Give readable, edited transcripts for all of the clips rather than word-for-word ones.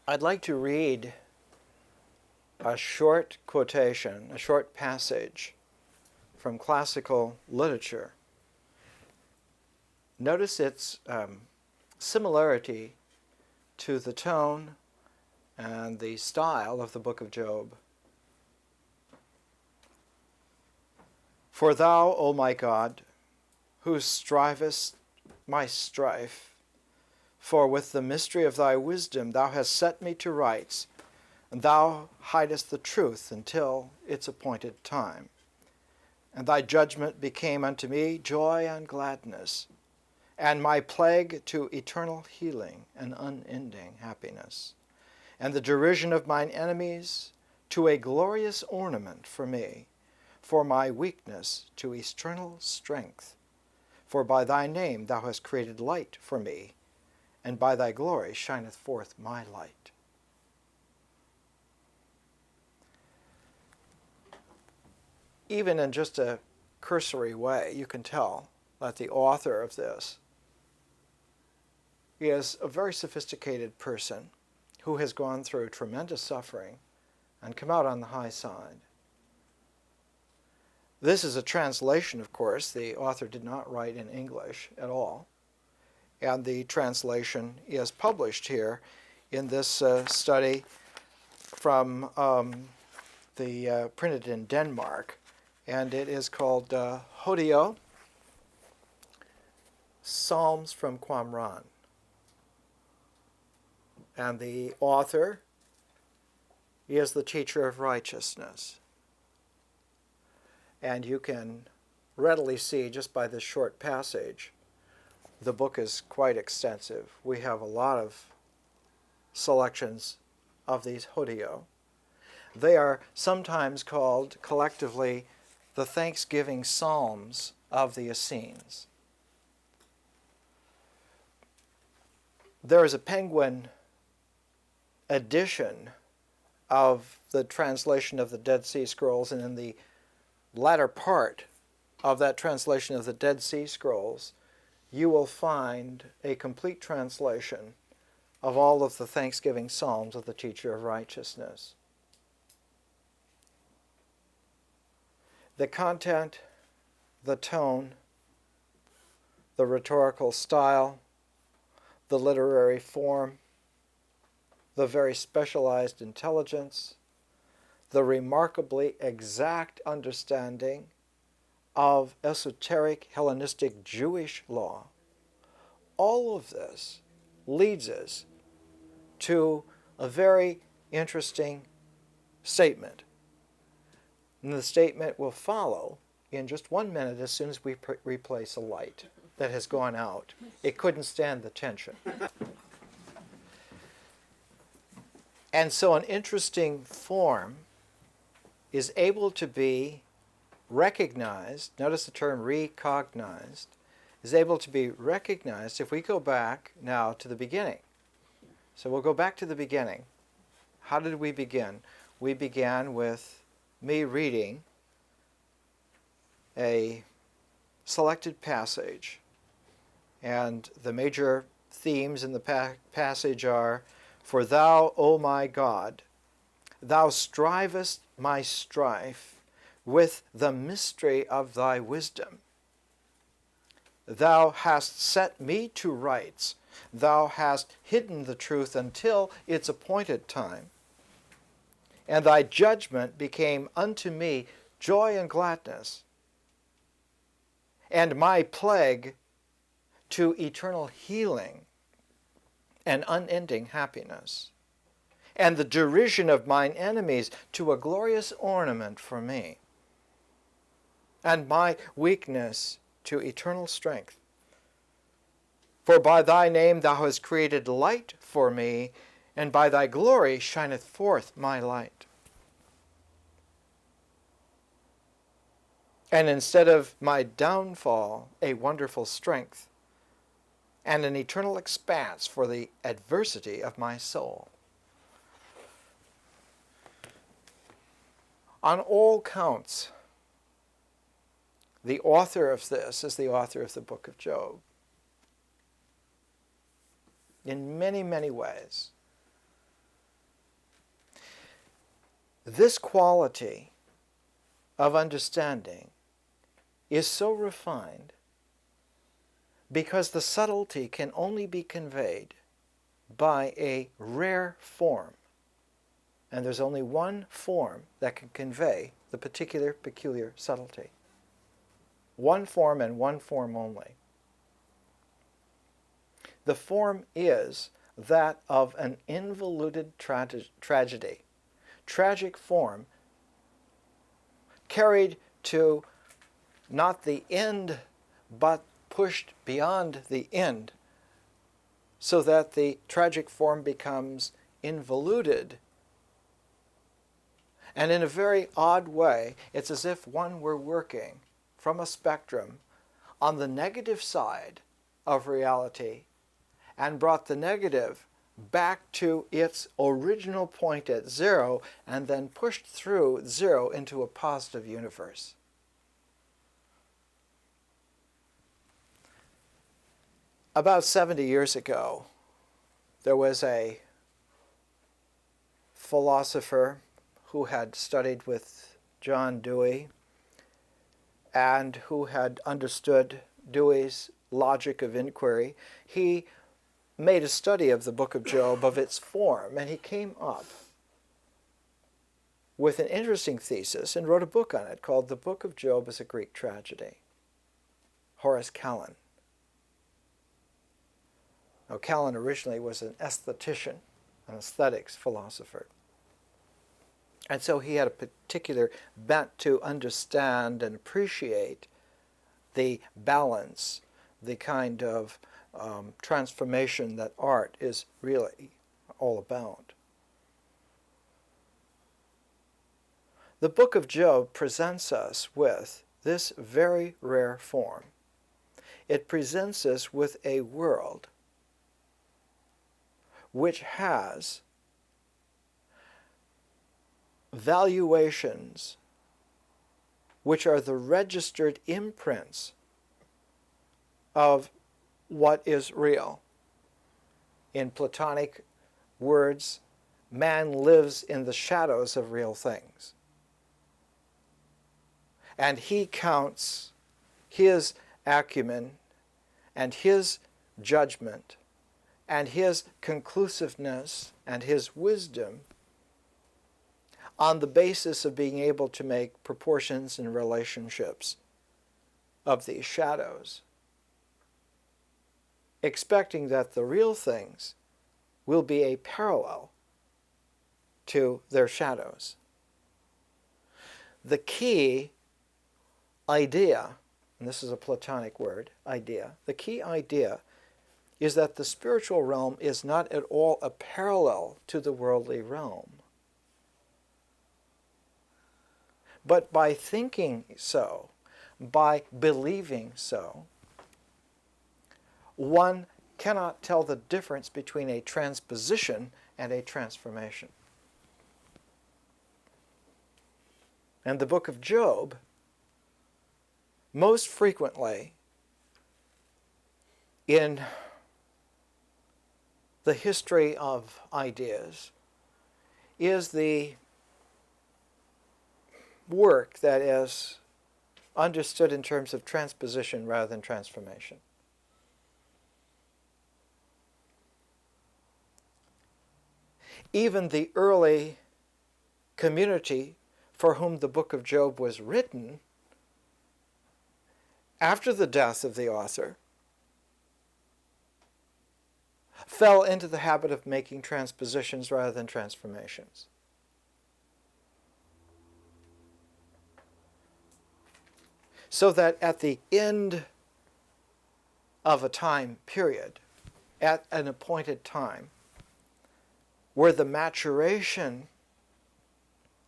I'd like to read a short quotation, a short passage from classical literature. Notice its similarity to the tone and the style of the book of Job. For thou, O my God, who strivest my strife, for with the mystery of thy wisdom thou hast set me to rights, and thou hidest the truth until its appointed time. And thy judgment became unto me joy and gladness, and my plague to eternal healing and unending happiness, and the derision of mine enemies to a glorious ornament for me, for my weakness to eternal strength. For by thy name thou hast created light for me, and by thy glory shineth forth my light. Even in just a cursory way, you can tell that the author of this is a very sophisticated person who has gone through tremendous suffering and come out on the high side. This is a translation, of course. The author did not write in English at all. And the translation is published here in this study from printed in Denmark. And it is called Hodeo, Psalms from Qumran. And the author is the teacher of righteousness. And you can readily see just by this short passage, the book is quite extensive. We have a lot of selections of these Hodeo. They are sometimes called collectively the Thanksgiving Psalms of the Essenes. There is a Penguin edition of the translation of the Dead Sea Scrolls, and in the latter part of that translation of the Dead Sea Scrolls, you will find a complete translation of all of the Thanksgiving Psalms of the teacher of righteousness. The content, the tone, the rhetorical style, the literary form, the very specialized intelligence, the remarkably exact understanding of esoteric Hellenistic Jewish law, all of this leads us to a very interesting statement. And the statement will follow in just 1 minute as soon as we replace a light that has gone out. It couldn't stand the tension. And so an interesting form is able to be recognized, notice the term recognized, is able to be recognized if we go back now to the beginning. So we'll go back to the beginning. How did we begin? We began with me reading a selected passage, and the major themes in the passage are, for thou, O my God, thou strivest my strife with the mystery of thy wisdom. Thou hast set me to rights. Thou hast hidden the truth until its appointed time. And thy judgment became unto me joy and gladness, and my plague to eternal healing and unending happiness, and the derision of mine enemies to a glorious ornament for me, and my weakness to eternal strength. For by thy name thou hast created light for me, and by thy glory shineth forth my light. And instead of my downfall, a wonderful strength, and an eternal expanse for the adversity of my soul. On all counts, the author of this is the author of the book of Job. In many, many ways. This quality of understanding is so refined because the subtlety can only be conveyed by a rare form. And there's only one form that can convey the particular peculiar subtlety. One form and one form only. The form is that of an involuted tragedy. Tragic form carried to not the end, but pushed beyond the end, so that the tragic form becomes involuted. And in a very odd way, it's as if one were working from a spectrum on the negative side of reality and brought the negative back to its original point at zero and then pushed through zero into a positive universe. About 70 years ago, there was a philosopher who had studied with John Dewey and who had understood Dewey's logic of inquiry. He made a study of the book of Job, of its form, and he came up with an interesting thesis and wrote a book on it called The Book of Job as a Greek Tragedy. Horace Callan. Now, Callan originally was an aesthetician, an aesthetics philosopher. And so he had a particular bent to understand and appreciate the balance, the kind of transformation that art is really all about. The book of Job presents us with this very rare form. It presents us with a world which has valuations which are the registered imprints of what is real. In Platonic words, man lives in the shadows of real things. And he counts his acumen and his judgment and his conclusiveness and his wisdom on the basis of being able to make proportions and relationships of these shadows, expecting that the real things will be a parallel to their shadows. The key idea, and this is a Platonic word, idea, the key idea is that the spiritual realm is not at all a parallel to the worldly realm. But by thinking so, by believing so, one cannot tell the difference between a transposition and a transformation. And the book of Job, most frequently in the history of ideas, is the work that is understood in terms of transposition rather than transformation. Even the early community for whom the book of Job was written, after the death of the author, fell into the habit of making transpositions rather than transformations. So that at the end of a time period, at an appointed time, where the maturation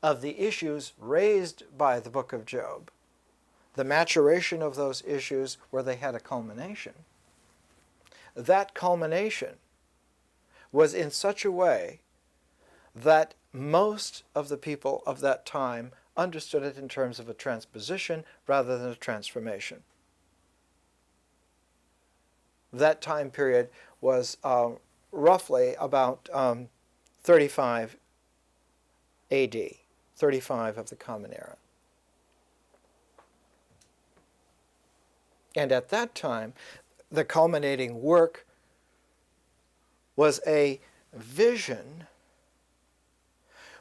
of the issues raised by the book of Job, the maturation of those issues where they had a culmination, that culmination was in such a way that most of the people of that time understood it in terms of a transposition rather than a transformation. That time period was roughly about 35 AD, 35 of the Common Era. And at that time, the culminating work was a vision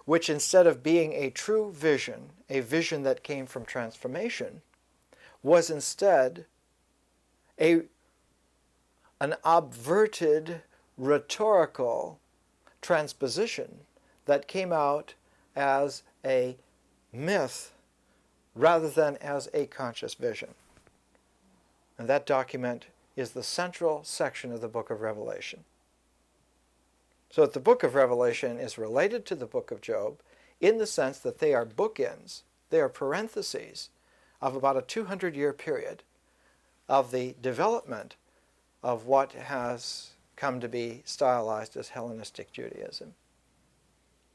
which, instead of being a true vision, a vision that came from transformation, was instead an obverted rhetorical transposition that came out as a myth rather than as a conscious vision. And that document is the central section of the book of Revelation. So the book of Revelation is related to the book of Job in the sense that they are bookends, they are parentheses of about a 200-year period of the development of what has come to be stylized as Hellenistic Judaism.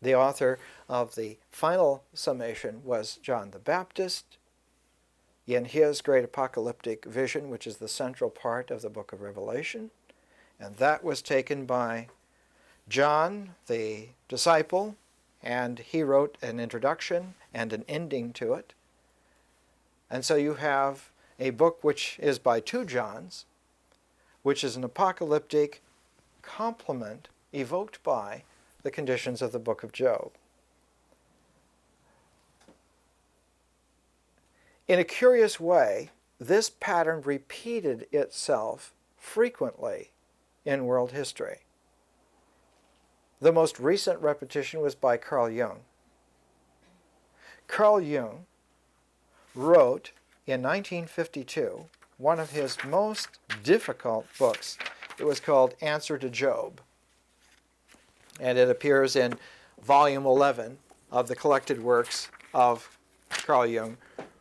The author of the final summation was John the Baptist in his great apocalyptic vision, which is the central part of the book of Revelation, and that was taken by John, the disciple, and he wrote an introduction and an ending to it. And so you have a book which is by two Johns, which is an apocalyptic complement evoked by the conditions of the book of Job. In a curious way, this pattern repeated itself frequently in world history. The most recent repetition was by Carl Jung. Carl Jung wrote in 1952 one of his most difficult books. It was called Answer to Job, and it appears in volume 11 of the collected works of Carl Jung,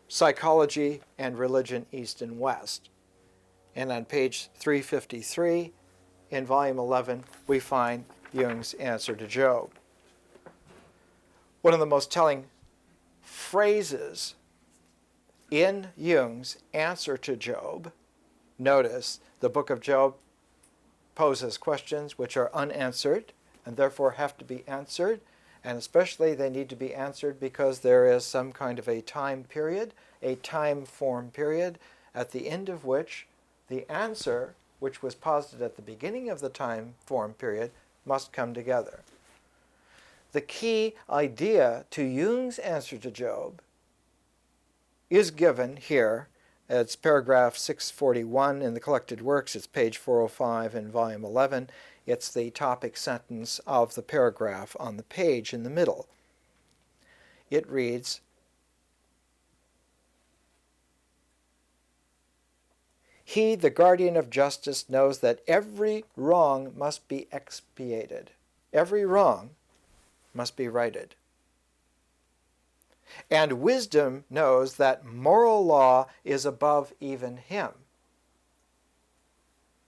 Psychology and Religion, East and West. And on page 353 in volume 11, we find Jung's Answer to Job. One of the most telling phrases in Jung's Answer to Job, notice the book of Job poses questions which are unanswered and therefore have to be answered, and especially they need to be answered because there is some kind of a time period, a time form period, at the end of which the answer, which was posited at the beginning of the time form period, must come together. The key idea to Jung's Answer to Job is given here. It's paragraph 641 in the collected works. It's page 405 in volume 11. It's the topic sentence of the paragraph on the page in the middle. It reads, "He, the guardian of justice, knows that every wrong must be expiated. Every wrong must be righted. And wisdom knows that moral law is above even him.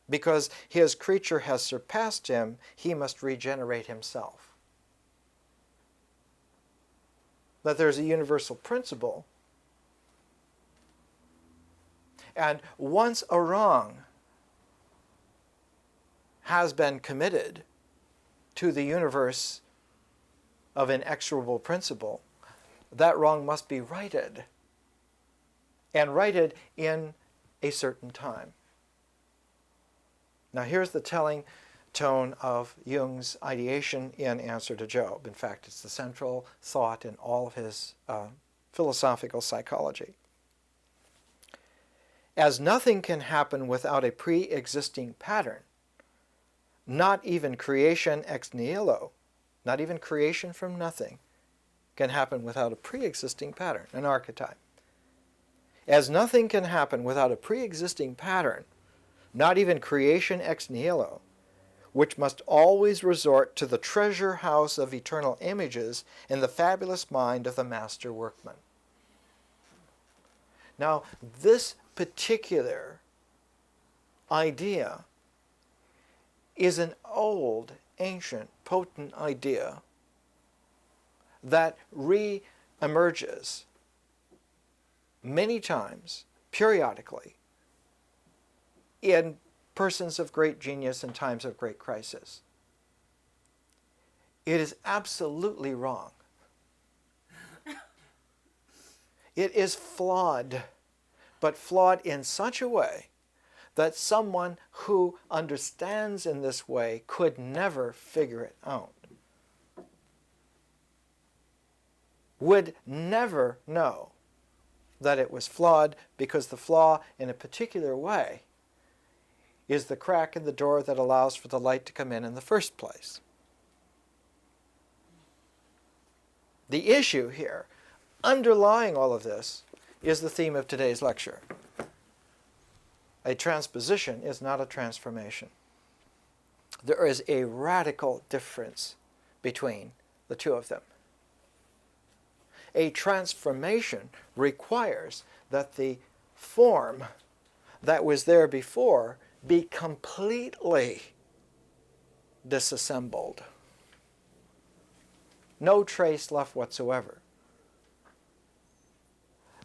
Because his creature has surpassed him, he must regenerate himself." That there's a universal principle, and once a wrong has been committed to the universe of inexorable principle, that wrong must be righted, and righted in a certain time. Now here's the telling tone of Jung's ideation in Answer to Job. In fact, it's the central thought in all of his philosophical psychology. As nothing can happen without a pre-existing pattern, not even creation ex nihilo, not even creation from nothing, can happen without a pre-existing pattern, an archetype. As nothing can happen without a pre-existing pattern, not even creation ex nihilo, which must always resort to the treasure house of eternal images in the fabulous mind of the master workman. Now, this particular idea is an old, ancient, potent idea that re-emerges many times, periodically, in persons of great genius in times of great crisis. It is absolutely wrong It is flawed, but flawed in such a way that someone who understands in this way could never figure it out. Would never know that it was flawed, because the flaw in a particular way is the crack in the door that allows for the light to come in the first place. The issue here, underlying all of this, is the theme of today's lecture. A transposition is not a transformation. There is a radical difference between the two of them. A transformation requires that the form that was there before be completely disassembled. No trace left whatsoever.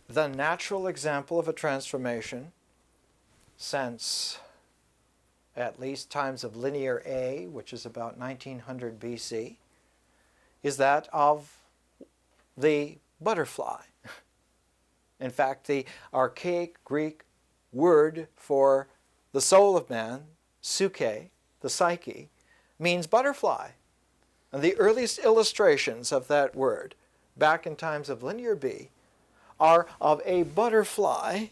The natural example of a transformation, since at least times of Linear A, which is about 1900 BC, is that of the butterfly. In fact, the archaic Greek word for the soul of man, psyche, the psyche, means butterfly. And the earliest illustrations of that word, back in times of Linear B, are of a butterfly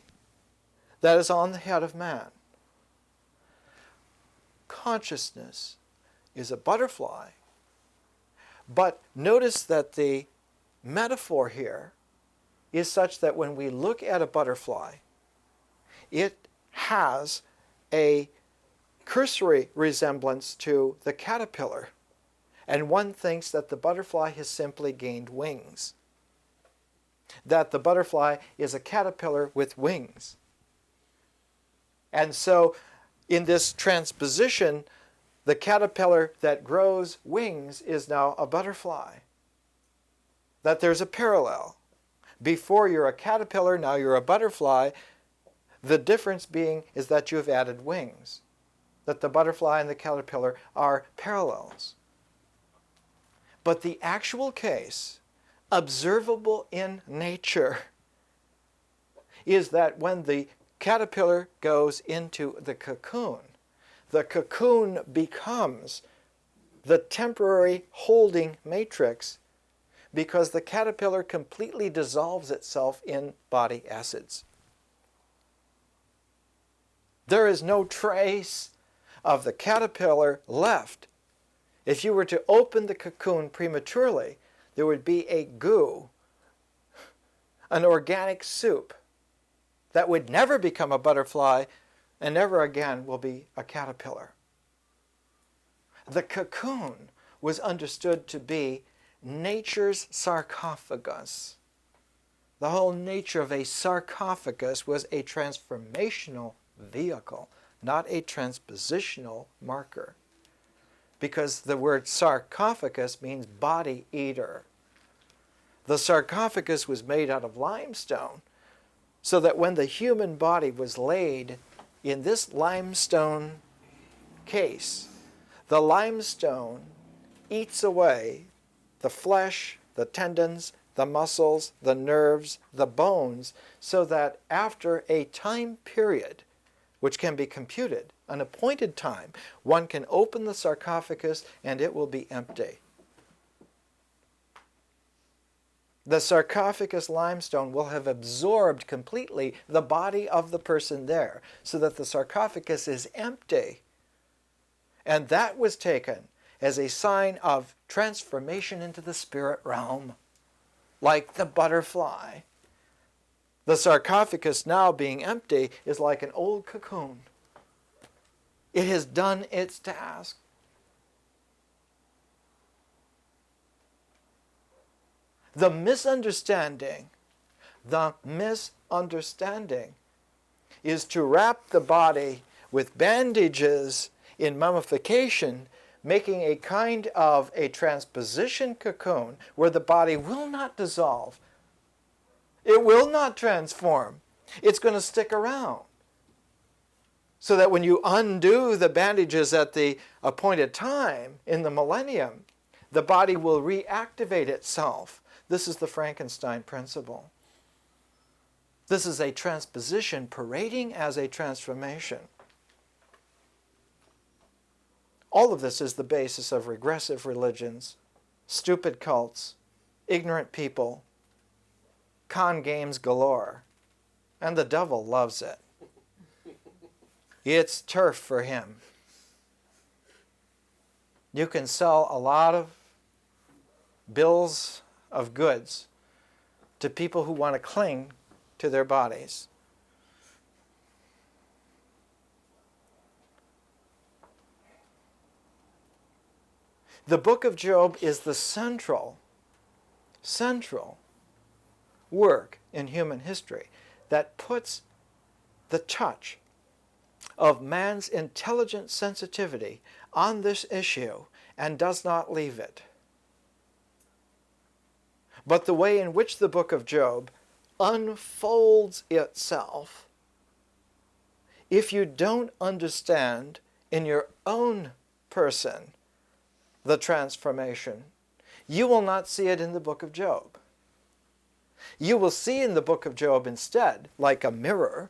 that is on the head of man. Consciousness is a butterfly, but notice that the metaphor here is such that when we look at a butterfly, it has a cursory resemblance to the caterpillar, and one thinks that the butterfly has simply gained wings, that the butterfly is a caterpillar with wings. And so in this transposition, the caterpillar that grows wings is now a butterfly. That there's a parallel. Before you're a caterpillar, now you're a butterfly. The difference being is that you have added wings. That the butterfly and the caterpillar are parallels. But the actual case, observable in nature, is that when the caterpillar goes into the cocoon becomes the temporary holding matrix, because the caterpillar completely dissolves itself in body acids. There is no trace of the caterpillar left. If you were to open the cocoon prematurely, there would be a goo, an organic soup, that would never become a butterfly and never again will be a caterpillar. The cocoon was understood to be nature's sarcophagus. The whole nature of a sarcophagus was a transformational vehicle, not a transpositional marker. Because the word sarcophagus means body eater. The sarcophagus was made out of limestone, so that when the human body was laid in this limestone case, the limestone eats away the flesh, the tendons, the muscles, the nerves, the bones, so that after a time period, which can be computed, an appointed time, one can open the sarcophagus and it will be empty. The sarcophagus limestone will have absorbed completely the body of the person there, so that the sarcophagus is empty. And that was taken as a sign of transformation into the spirit realm, like the butterfly. The sarcophagus now being empty is like an old cocoon. It has done its task. The misunderstanding is to wrap the body with bandages in mummification, making a kind of a transposition cocoon where the body will not dissolve. It will not transform. It's going to stick around. So that when you undo the bandages at the appointed time in the millennium, the body will reactivate itself. This is the Frankenstein principle. This is a transposition parading as a transformation. All of this is the basis of regressive religions, stupid cults, ignorant people, con games galore, and the devil loves it. It's turf for him. You can sell a lot of bills of goods to people who want to cling to their bodies. The book of Job is the central work in human history that puts the touch of man's intelligent sensitivity on this issue and does not leave it. But the way in which the book of Job unfolds itself, if you don't understand in your own person the transformation, you will not see it in the book of Job. You will see in the book of Job instead, like a mirror,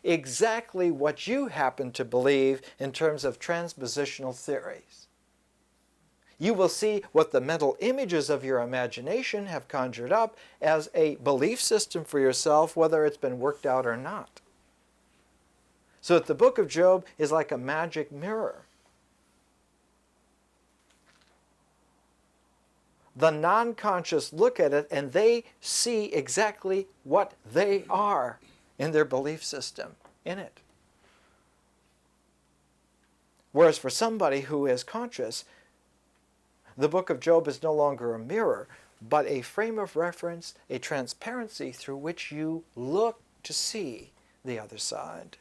exactly what you happen to believe in terms of transpositional theories. You will see what the mental images of your imagination have conjured up as a belief system for yourself, whether it's been worked out or not. So that the book of Job is like a magic mirror. The non-conscious look at it and they see exactly what they are in their belief system in it. Whereas for somebody who is conscious, the book of Job is no longer a mirror, but a frame of reference, a transparency through which you look to see the other side.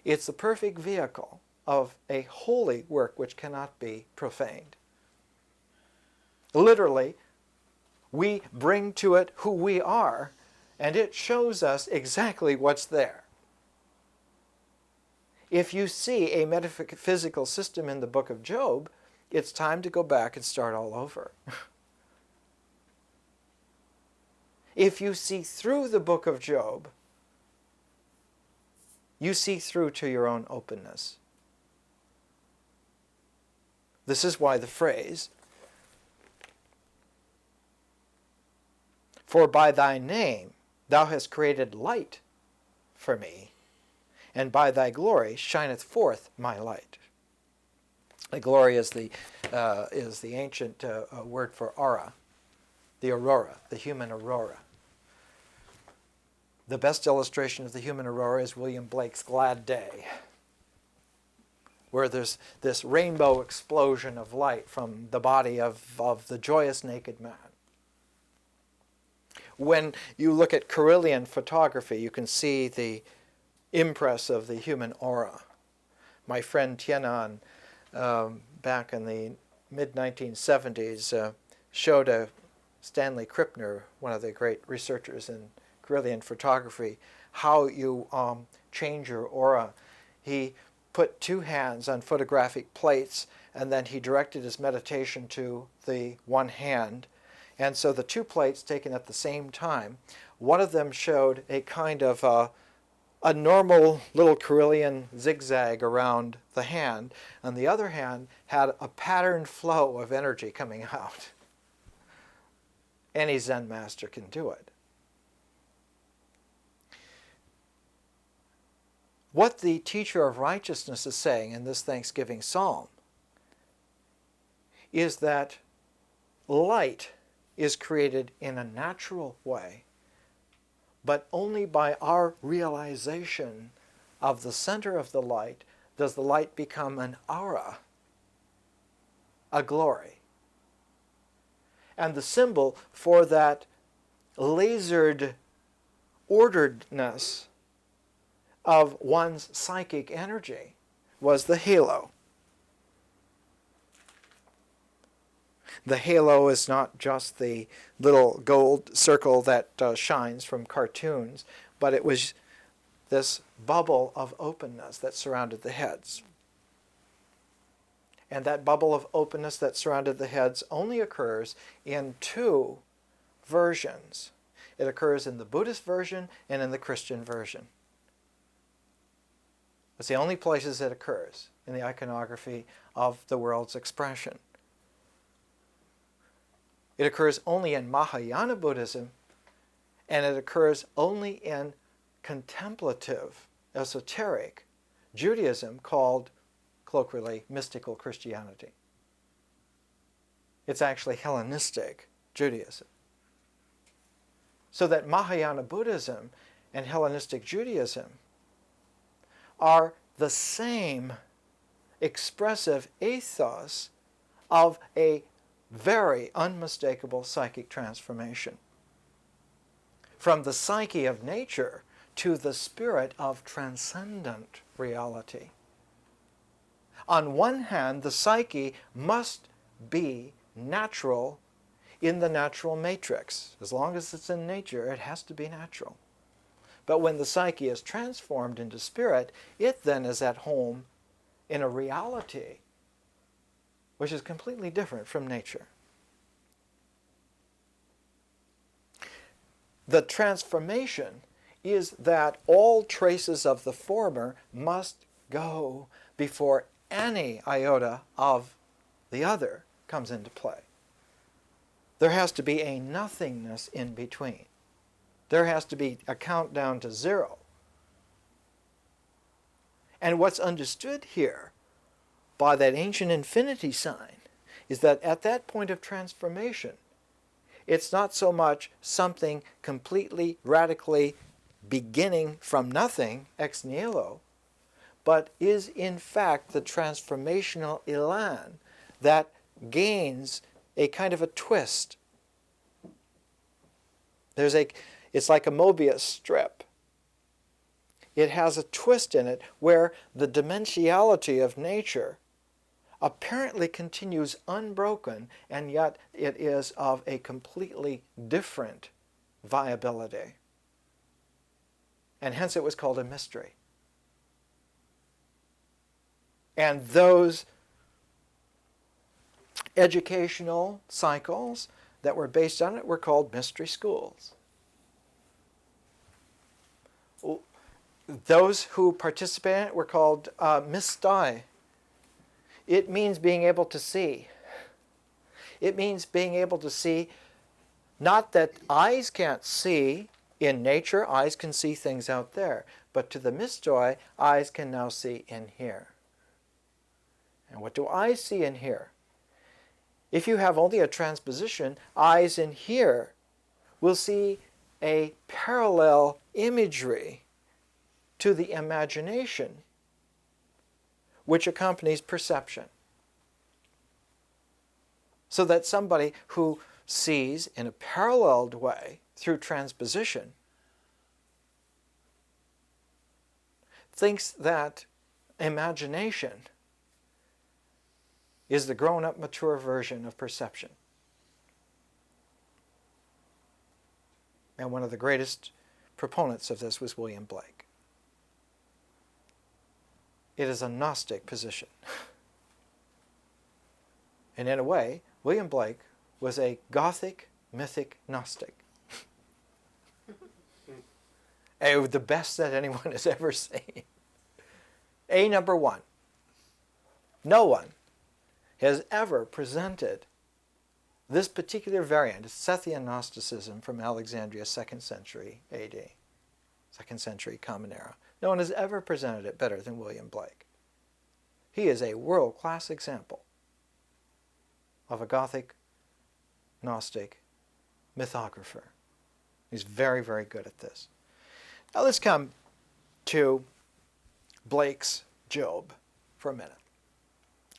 It's the perfect vehicle of a holy work which cannot be profaned. Literally, we bring to it who we are, and it shows us exactly what's there. If you see a metaphysical system in the book of Job, it's time to go back and start all over. If you see through the book of Job, you see through to your own openness. This is why the phrase, "For by thy name thou hast created light for me, and by thy glory shineth forth my light." The glory is the ancient word for aura, the aurora, the human aurora. The best illustration of the human aurora is William Blake's Glad Day, where there's this rainbow explosion of light from the body of the joyous naked man. When you look at Carillion photography, you can see the impress of the human aura. My friend Tienan, back in the mid-1970s, showed Stanley Krippner, one of the great researchers in Carillion photography, how you change your aura. He put two hands on photographic plates, and then he directed his meditation to the one hand. And so the two plates taken at the same time, one of them showed a kind of a normal little Carillion zigzag around the hand, and the other hand had a patterned flow of energy coming out. Any Zen master can do it. What the teacher of righteousness is saying in this Thanksgiving psalm is that light is created in a natural way, but only by our realization of the center of the light does the light become an aura, a glory. And the symbol for that lasered orderedness of one's psychic energy was the halo. The halo is not just the little gold circle that shines from cartoons, but it was this bubble of openness that surrounded the heads. And that bubble of openness that surrounded the heads only occurs in two versions. It occurs in the Buddhist version and in the Christian version. It's the only places it occurs in the iconography of the world's expression. It occurs only in Mahayana Buddhism, and it occurs only in contemplative, esoteric Judaism called, colloquially, mystical Christianity. It's actually Hellenistic Judaism. So that Mahayana Buddhism and Hellenistic Judaism are the same expressive ethos of a very unmistakable psychic transformation. From the psyche of nature to the spirit of transcendent reality. On one hand, the psyche must be natural in the natural matrix. As long as it's in nature, it has to be natural. But when the psyche is transformed into spirit, it then is at home in a reality which is completely different from nature. The transformation is that all traces of the former must go before any iota of the other comes into play. There has to be a nothingness in between. There has to be a countdown to zero. And what's understood here by that ancient infinity sign is that at that point of transformation, it's not so much something completely, radically beginning from nothing, ex nihilo, but is in fact the transformational elan that gains a kind of a twist. It's like a Mobius strip. It has a twist in it where the dimensionality of nature apparently continues unbroken, and yet it is of a completely different viability. And hence it was called a mystery. And those educational cycles that were based on it were called mystery schools. Those who participated in it were called mystai. It means being able to see. It means being able to see, not that eyes can't see in nature, eyes can see things out there, but to the mystoi, eyes can now see in here. And what do eyes see in here? If you have only a transposition, eyes in here will see a parallel imagery to the imagination which accompanies perception. So that somebody who sees in a paralleled way through transposition thinks that imagination is the grown-up, mature version of perception. And one of the greatest proponents of this was William Blake. It is a Gnostic position. And in a way, William Blake was a Gothic, mythic Gnostic. The best that anyone has ever seen. Number one. No one has ever presented this particular variant, Sethian Gnosticism from Alexandria, 2nd century AD, 2nd century Common Era. No one has ever presented it better than William Blake. He is a world-class example of a Gothic Gnostic mythographer. He's very, very good at this. Now let's come to Blake's Job for a minute.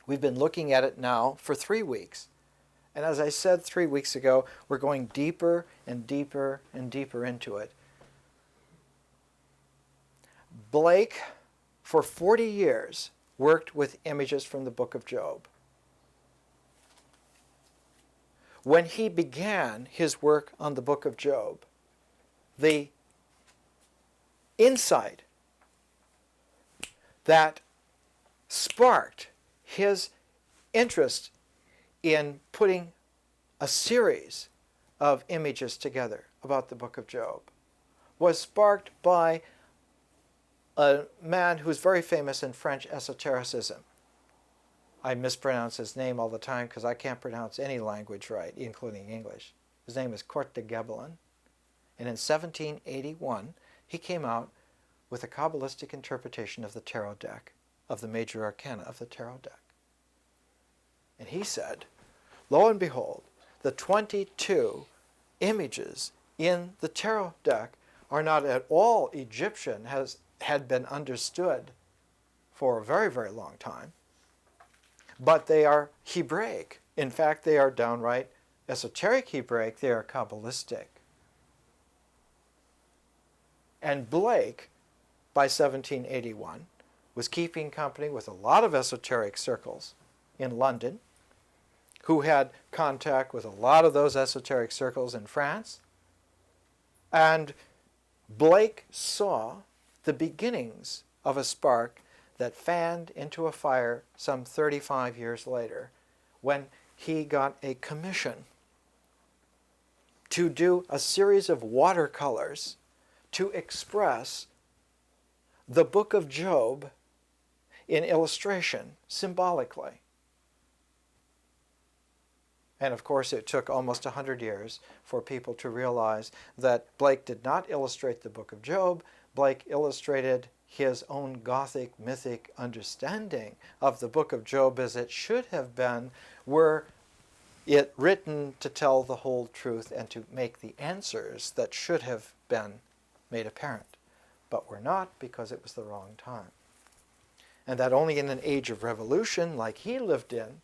We've been looking at it now for 3 weeks. And as I said 3 weeks ago, we're going deeper and deeper and deeper into it. Blake, for 40 years, worked with images from the book of Job. When he began his work on the book of Job, the insight that sparked his interest in putting a series of images together about the book of Job was sparked by a man who's very famous in French esotericism. I mispronounce his name all the time because I can't pronounce any language right, including English. His name is Court de Gebelin. And in 1781, he came out with a Kabbalistic interpretation of the tarot deck, of the major arcana of the tarot deck. And he said, lo and behold, the 22 images in the tarot deck are not at all Egyptian, had been understood for a very, very long time, but they are Hebraic. In fact, they are downright esoteric Hebraic. They are Kabbalistic. And Blake, by 1781, was keeping company with a lot of esoteric circles in London, who had contact with a lot of those esoteric circles in France. And Blake saw the beginnings of a spark that fanned into a fire some 35 years later, when he got a commission to do a series of watercolors to express the book of Job in illustration, symbolically. And of course, it took almost 100 years for people to realize that Blake did not illustrate the book of Job. Blake illustrated his own Gothic, mythic understanding of the book of Job as it should have been, were it written to tell the whole truth and to make the answers that should have been made apparent, but were not, because it was the wrong time. And that only in an age of revolution like he lived in,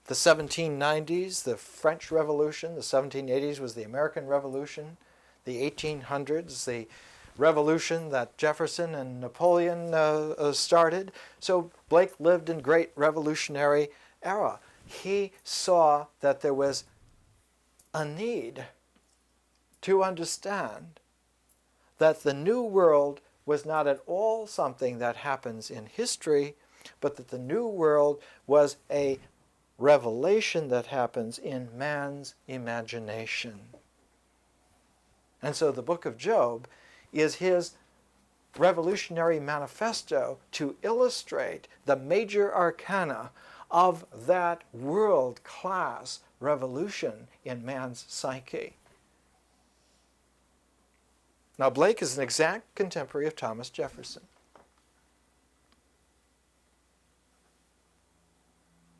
the 1790s, the French Revolution, the 1780s was the American Revolution, the 1800s, the revolution that Jefferson and Napoleon started. So Blake lived in great revolutionary era. He saw that there was a need to understand that the New World was not at all something that happens in history, but that the New World was a revelation that happens in man's imagination. And so the book of Job is his revolutionary manifesto to illustrate the major arcana of that world-class revolution in man's psyche. Now, Blake is an exact contemporary of Thomas Jefferson.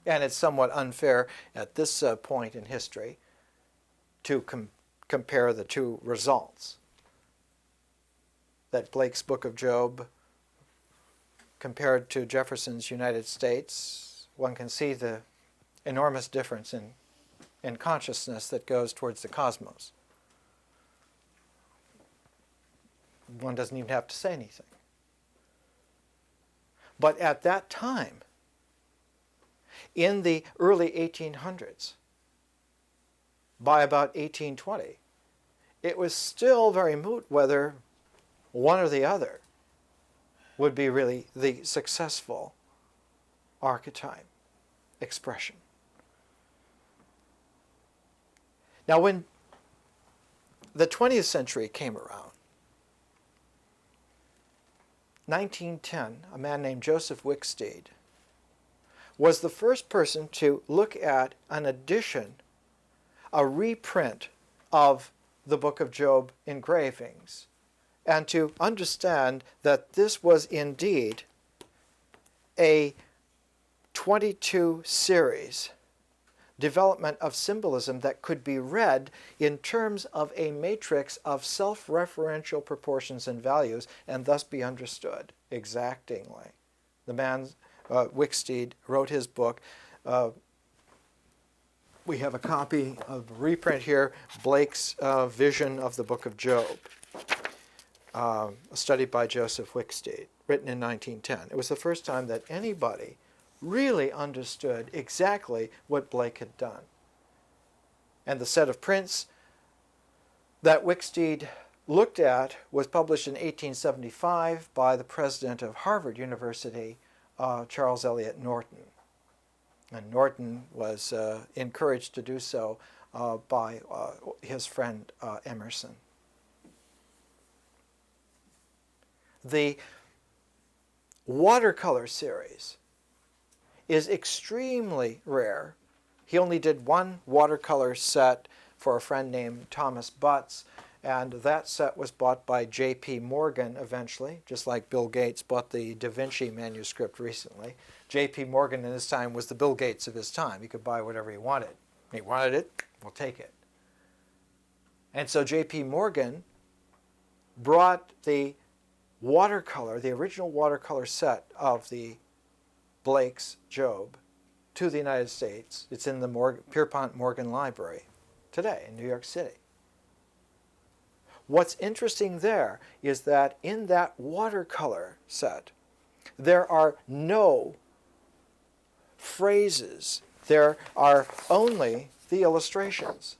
And it's somewhat unfair at this point in history to compare the two results. That Blake's Book of Job compared to Jefferson's United States, one can see the enormous difference in consciousness that goes towards the cosmos. One doesn't even have to say anything. But at that time, in the early 1800s, by about 1820, it was still very moot whether one or the other would be really the successful archetype expression. Now, when the 20th century came around, 1910, a man named Joseph Wicksteed was the first person to look at an edition, a reprint of the Book of Job engravings, and to understand that this was indeed a 22 series development of symbolism that could be read in terms of a matrix of self-referential proportions and values, and thus be understood exactingly. The man, Wicksteed, wrote his book. We have a copy of a reprint here, Blake's Vision of the Book of Job, a study by Joseph Wicksteed, written in 1910. It was the first time that anybody really understood exactly what Blake had done. And the set of prints that Wicksteed looked at was published in 1875 by the president of Harvard University, Charles Eliot Norton. And Norton was encouraged to do so by his friend Emerson. The watercolor series is extremely rare. He only did one watercolor set for a friend named Thomas Butts, and that set was bought by J.P. Morgan eventually, just like Bill Gates bought the Da Vinci manuscript recently. J.P. Morgan in his time was the Bill Gates of his time. He could buy whatever he wanted. He wanted it, we'll take it. And so J.P. Morgan brought the watercolor, the original watercolor set of the Blake's Job, to the United States. It's in the Pierpont Morgan Library today in New York City. What's interesting there is that in that watercolor set, there are no phrases. There are only the illustrations,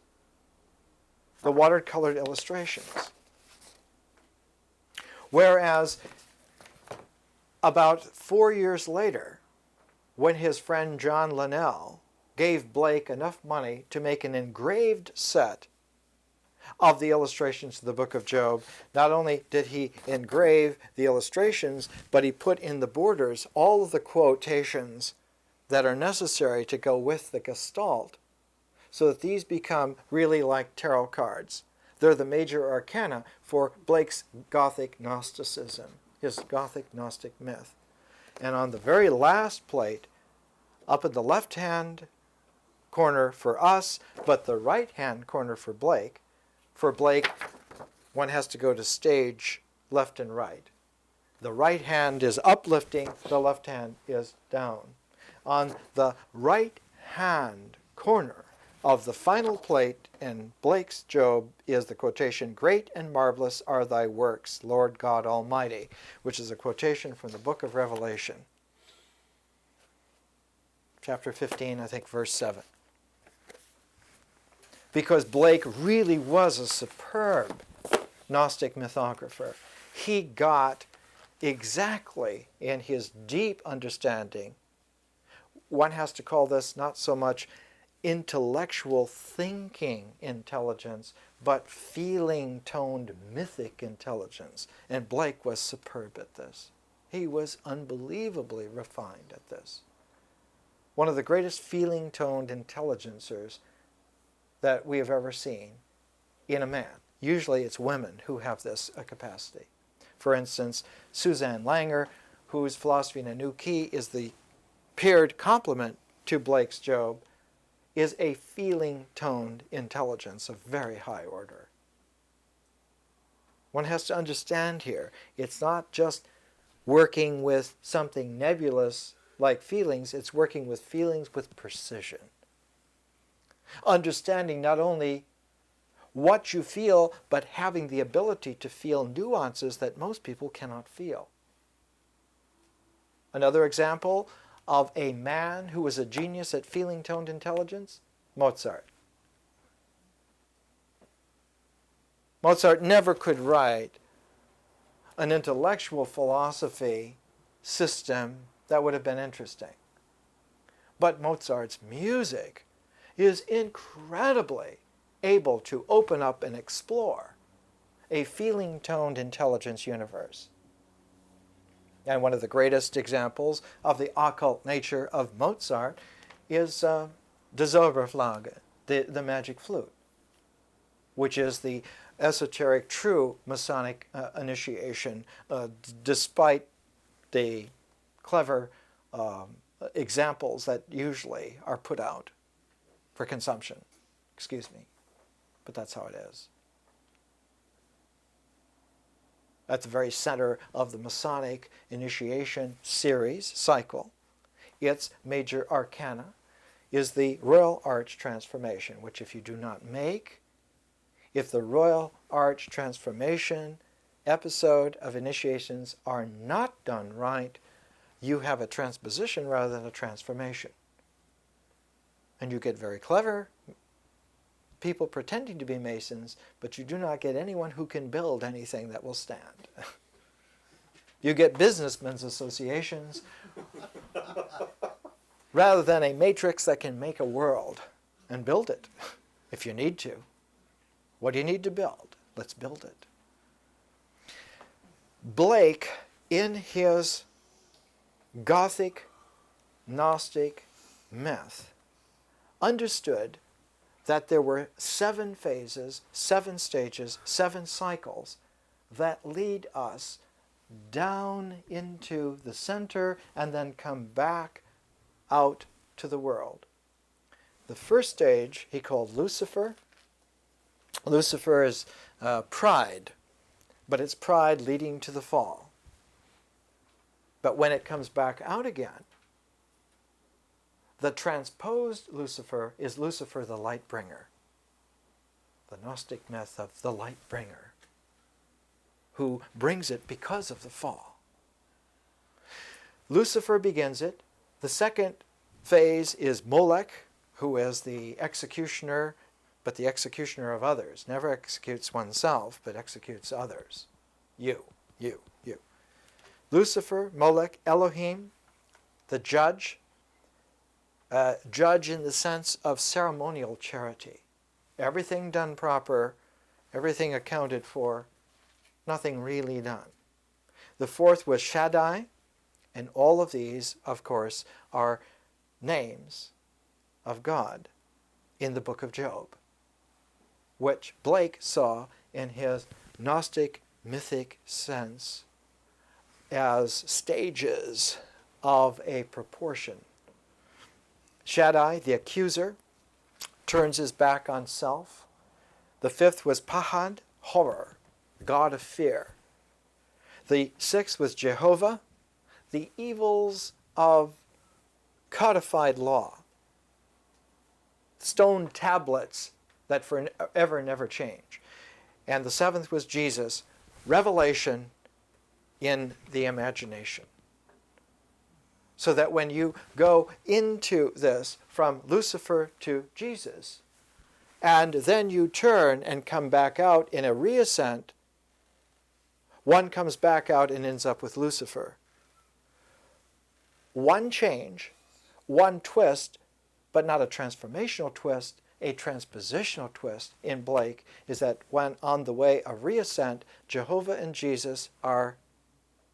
the watercolored illustrations. Whereas about 4 years later, when his friend John Linnell gave Blake enough money to make an engraved set of the illustrations to the Book of Job, not only did he engrave the illustrations, but he put in the borders all of the quotations that are necessary to go with the Gestalt, so that these become really like tarot cards. They're the major arcana for Blake's Gothic Gnosticism, his Gothic Gnostic myth. And on the very last plate, up in the left-hand corner for us, but the right-hand corner for Blake, one has to go to stage left and right. The right hand is uplifting, the left hand is down. On the right-hand corner of the final plate in Blake's Job is the quotation, "Great and marvelous are thy works, Lord God Almighty," which is a quotation from the book of Revelation. Chapter 15, I think, verse 7. Because Blake really was a superb Gnostic mythographer. He got exactly in his deep understanding, one has to call this not so much intellectual thinking intelligence, but feeling-toned mythic intelligence. And Blake was superb at this. He was unbelievably refined at this. One of the greatest feeling-toned intelligencers that we have ever seen in a man. Usually it's women who have this capacity. For instance, Suzanne Langer, whose Philosophy in a New Key is the paired complement to Blake's Job, is a feeling-toned intelligence of very high order. One has to understand here, it's not just working with something nebulous like feelings, it's working with feelings with precision. Understanding not only what you feel, but having the ability to feel nuances that most people cannot feel. Another example of a man who was a genius at feeling-toned intelligence, Mozart. Mozart never could write an intellectual philosophy system that would have been interesting. But Mozart's music is incredibly able to open up and explore a feeling-toned intelligence universe. And one of the greatest examples of the occult nature of Mozart is the Zauberflöte, the magic flute, which is the esoteric, true Masonic initiation, despite the clever examples that usually are put out for consumption. Excuse me. But that's how it is. At the very center of the Masonic initiation series, cycle, its major arcana is the Royal Arch Transformation, which if you do not make, if the Royal Arch Transformation episode of initiations are not done right, you have a transposition rather than a transformation. And you get very clever people pretending to be Masons, but you do not get anyone who can build anything that will stand. You get businessmen's associations rather than a matrix that can make a world and build it if you need to. What do you need to build? Let's build it. Blake, in his Gothic, Gnostic myth, understood that there were 7 phases, 7 stages, 7 cycles that lead us down into the center and then come back out to the world. The first stage he called Lucifer. Lucifer is pride, but it's pride leading to the fall. But when it comes back out again, the transposed Lucifer is Lucifer the light bringer. The Gnostic myth of the light bringer, who brings it because of the fall. Lucifer begins it. The second phase is Molech, who is the executioner, but the executioner of others. Never executes oneself, but executes others. You. Lucifer, Molech, Elohim, the judge. Judge in the sense of ceremonial charity. Everything done proper, everything accounted for, nothing really done. The fourth was Shaddai, and all of these, of course, are names of God in the book of Job, which Blake saw in his Gnostic mythic sense as stages of a proportion. Shaddai, the accuser, turns his back on self. The fifth was Pahad, horror, god of fear. The sixth was Jehovah, the evils of codified law, stone tablets that forever never change. And the seventh was Jesus, revelation in the imagination. So that when you go into this from Lucifer to Jesus, and then you turn and come back out in a reascent, one comes back out and ends up with Lucifer. One change, one twist, but not a transformational twist, a transpositional twist in Blake is that when on the way of reascent, Jehovah and Jesus are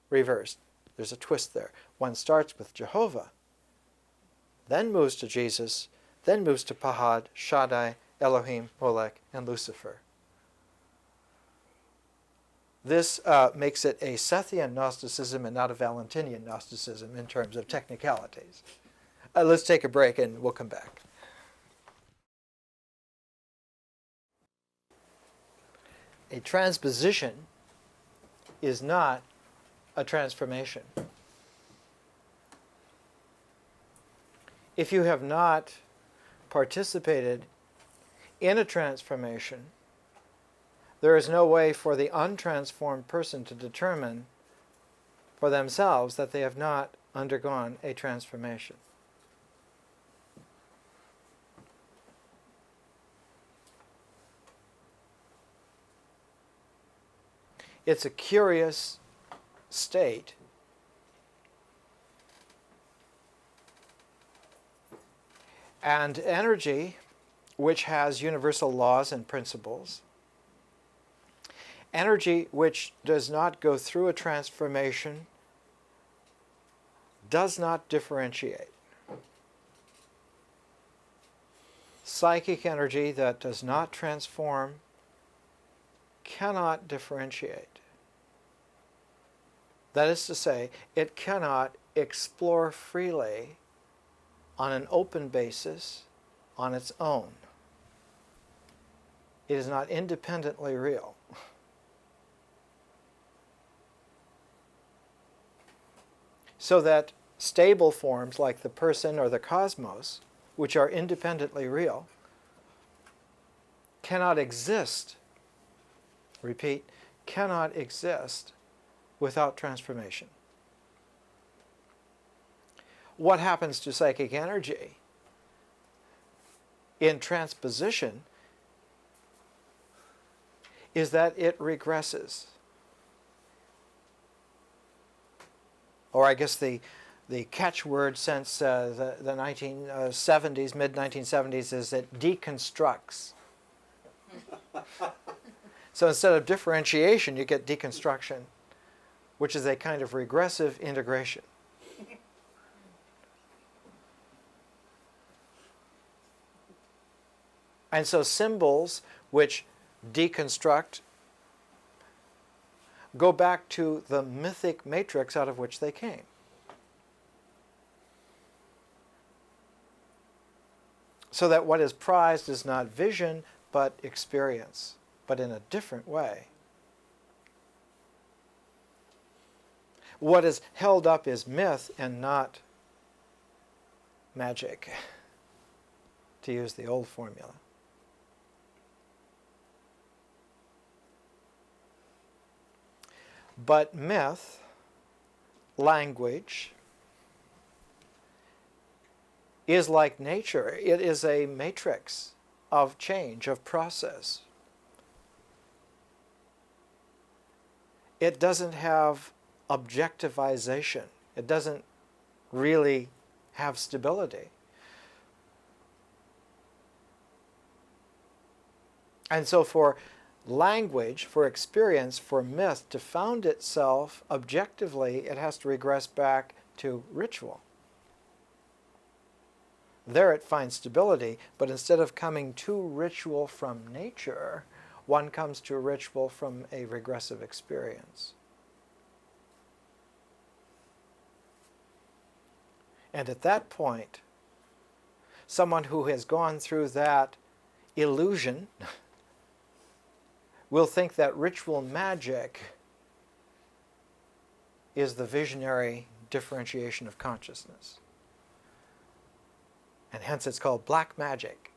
reversed. There's a twist there. One starts with Jehovah, then moves to Jesus, then moves to Pahad, Shaddai, Elohim, Molech, and Lucifer. This makes it a Sethian Gnosticism and not a Valentinian Gnosticism in terms of technicalities. Let's take a break and we'll come back. A transposition is not a transformation. If you have not participated in a transformation, there is no way for the untransformed person to determine for themselves that they have not undergone a transformation. It's a curious state. And energy, which has universal laws and principles, energy which does not go through a transformation, does not differentiate. Psychic energy that does not transform cannot differentiate. That is to say, it cannot explore freely on an open basis on its own. It is not independently real. So that stable forms like the person or the cosmos, which are independently real, cannot exist, repeat, cannot exist without transformation. What happens to psychic energy in transposition is that it regresses. Or I guess the the catchword since the 1970s, mid-1970s, is it deconstructs. So instead of differentiation, you get deconstruction, which is a kind of regressive integration. And so symbols which deconstruct go back to the mythic matrix out of which they came. So that what is prized is not vision, but experience, but in a different way. What is held up is myth and not magic, to use the old formula. But myth, language, is like nature. It is a matrix of change, of process. It doesn't have objectivization. It doesn't really have stability. And so for language, for experience, for myth to found itself objectively, it has to regress back to ritual. There it finds stability, but instead of coming to ritual from nature, one comes to ritual from a regressive experience. And at that point, someone who has gone through that illusion will think that ritual magic is the visionary differentiation of consciousness. And hence it's called black magic.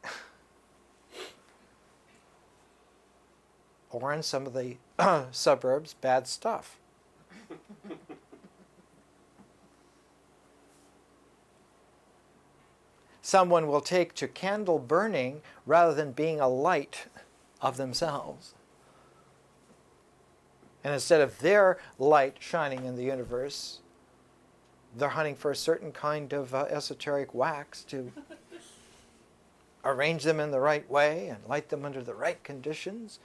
Or in some of the suburbs, bad stuff. Someone will take to candle burning rather than being a light of themselves. And instead of their light shining in the universe, they're hunting for a certain kind of esoteric wax to arrange them in the right way and light them under the right conditions.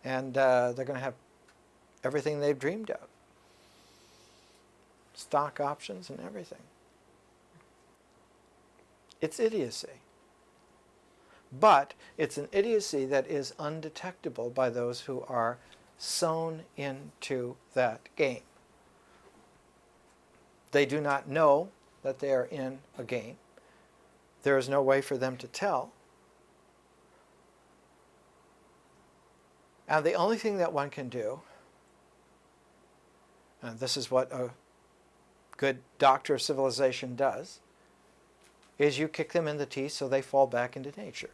And they're going to have everything they've dreamed of. Stock options and everything. It's idiocy. But it's an idiocy that is undetectable by those who are sewn into that game. They do not know that they are in a game. There is no way for them to tell. And the only thing that one can do, and this is what a good doctor of civilization does, is you kick them in the teeth so they fall back into nature.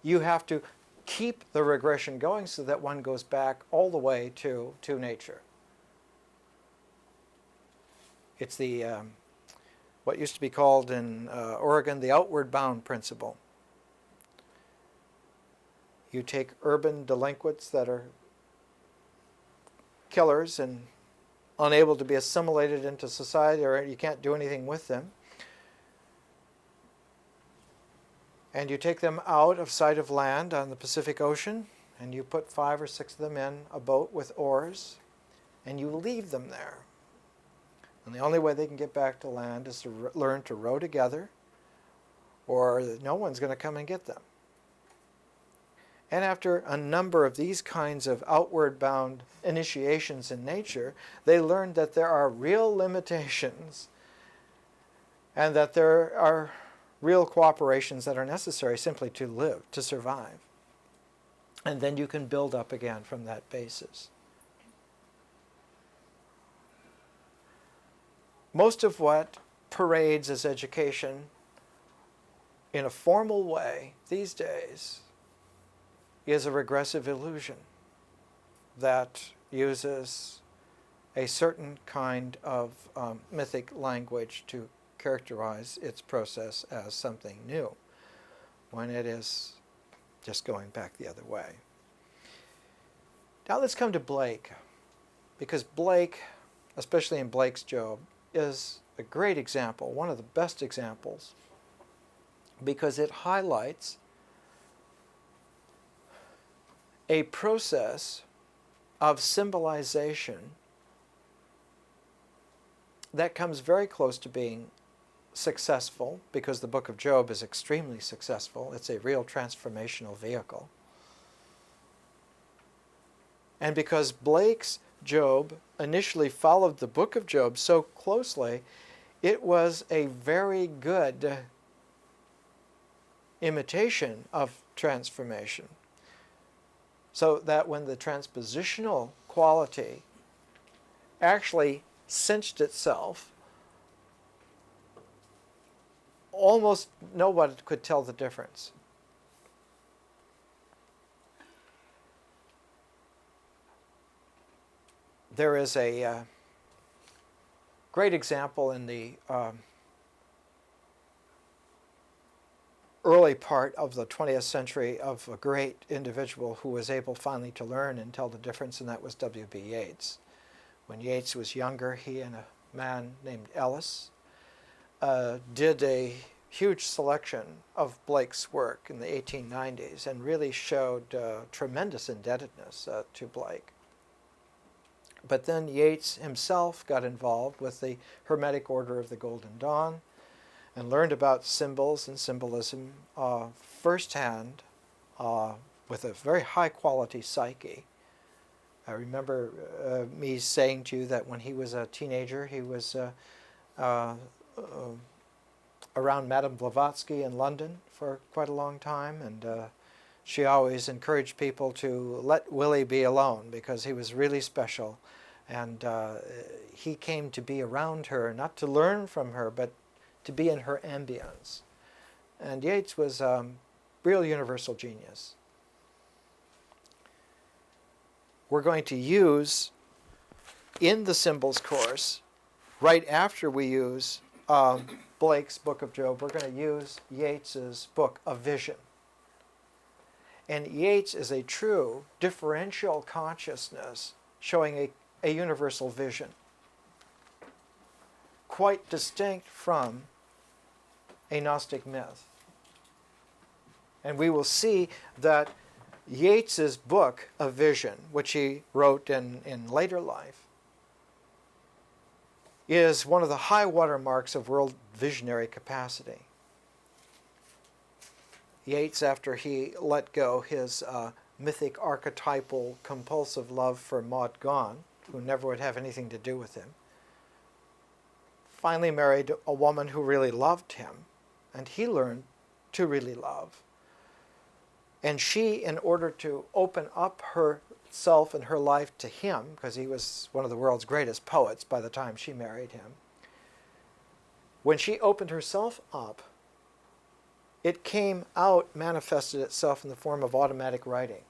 You have to keep the regression going so that one goes back all the way to nature. It's the what used to be called in Oregon the outward bound principle. You take urban delinquents that are killers and unable to be assimilated into society, or you can't do anything with them, and you take them out of sight of land on the Pacific Ocean, and you put 5 or 6 of them in a boat with oars, and you leave them there. And the only way they can get back to land is to learn to row together, or no one's going to come and get them. And after a number of these kinds of outward bound initiations in nature, they learn that there are real limitations and that there are real cooperations that are necessary simply to live, to survive. And then you can build up again from that basis. Most of what parades as education in a formal way these days is a regressive illusion that uses a certain kind of mythic language to characterize its process as something new, when it is just going back the other way. Now let's come to Blake, because Blake, especially in Blake's Job, is a great example, one of the best examples, because it highlights a process of symbolization that comes very close to being successful, because the Book of Job is extremely successful. It's a real transformational vehicle. And because Blake's Job initially followed the Book of Job so closely, it was a very good imitation of transformation. So that when the transpositional quality actually cinched itself, almost nobody could tell the difference. There is a great example in the early part of the 20th century of a great individual who was able finally to learn and tell the difference, and that was W.B. Yeats. When Yeats was younger, he and a man named Ellis did a huge selection of Blake's work in the 1890s and really showed tremendous indebtedness to Blake. But then Yeats himself got involved with the Hermetic Order of the Golden Dawn and learned about symbols and symbolism firsthand with a very high quality psyche. I remember me saying to you that when he was a teenager, he was around Madame Blavatsky in London for quite a long time, and she always encouraged people to let Willie be alone because he was really special. And he came to be around her, not to learn from her, but to be in her ambience. And Yeats was real universal genius. We're going to use, in the symbols course, right after we use Blake's Book of Job, we're going to use Yeats's book, A Vision. And Yeats is a true differential consciousness showing a universal vision, quite distinct from a Gnostic myth. And we will see that Yeats's book, A Vision, which he wrote in later life, is one of the high water marks of world visionary capacity. Yeats, after he let go his mythic archetypal compulsive love for Maud Gonne, who never would have anything to do with him, finally married a woman who really loved him, and he learned to really love. And she, in order to open up herself and her life to him, because he was one of the world's greatest poets by the time she married him, when she opened herself up, it came out, manifested itself in the form of automatic writing.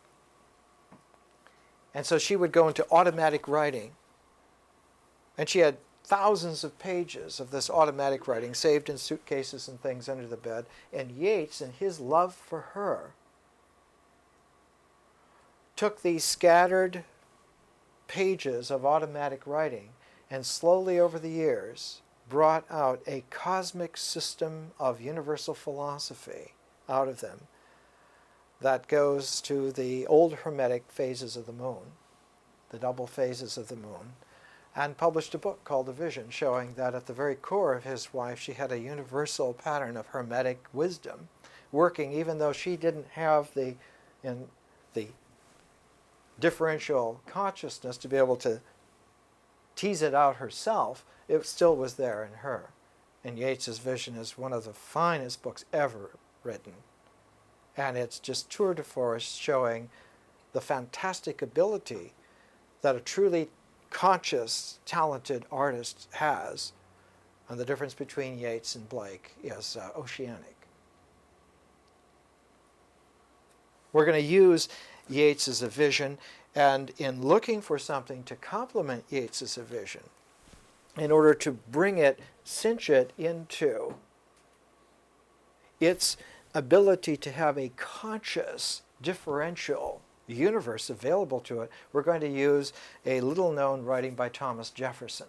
And so she would go into automatic writing, and she had thousands of pages of this automatic writing saved in suitcases and things under the bed. And Yeats, in his love for her, took these scattered pages of automatic writing and slowly over the years brought out a cosmic system of universal philosophy out of them that goes to the old Hermetic phases of the moon, the double phases of the moon, and published a book called A Vision, showing that at the very core of his wife she had a universal pattern of Hermetic wisdom working, even though she didn't have the differential consciousness to be able to tease it out herself. It still was there in her. And Yeats's Vision is one of the finest books ever written. And it's just tour de force, showing the fantastic ability that a truly conscious, talented artist has. And the difference between Yeats and Blake is oceanic. We're going to use Yeats as A Vision, and in looking for something to complement Yeats as A Vision, in order to bring it, cinch it into its ability to have a conscious, differential universe available to it, we're going to use a little-known writing by Thomas Jefferson.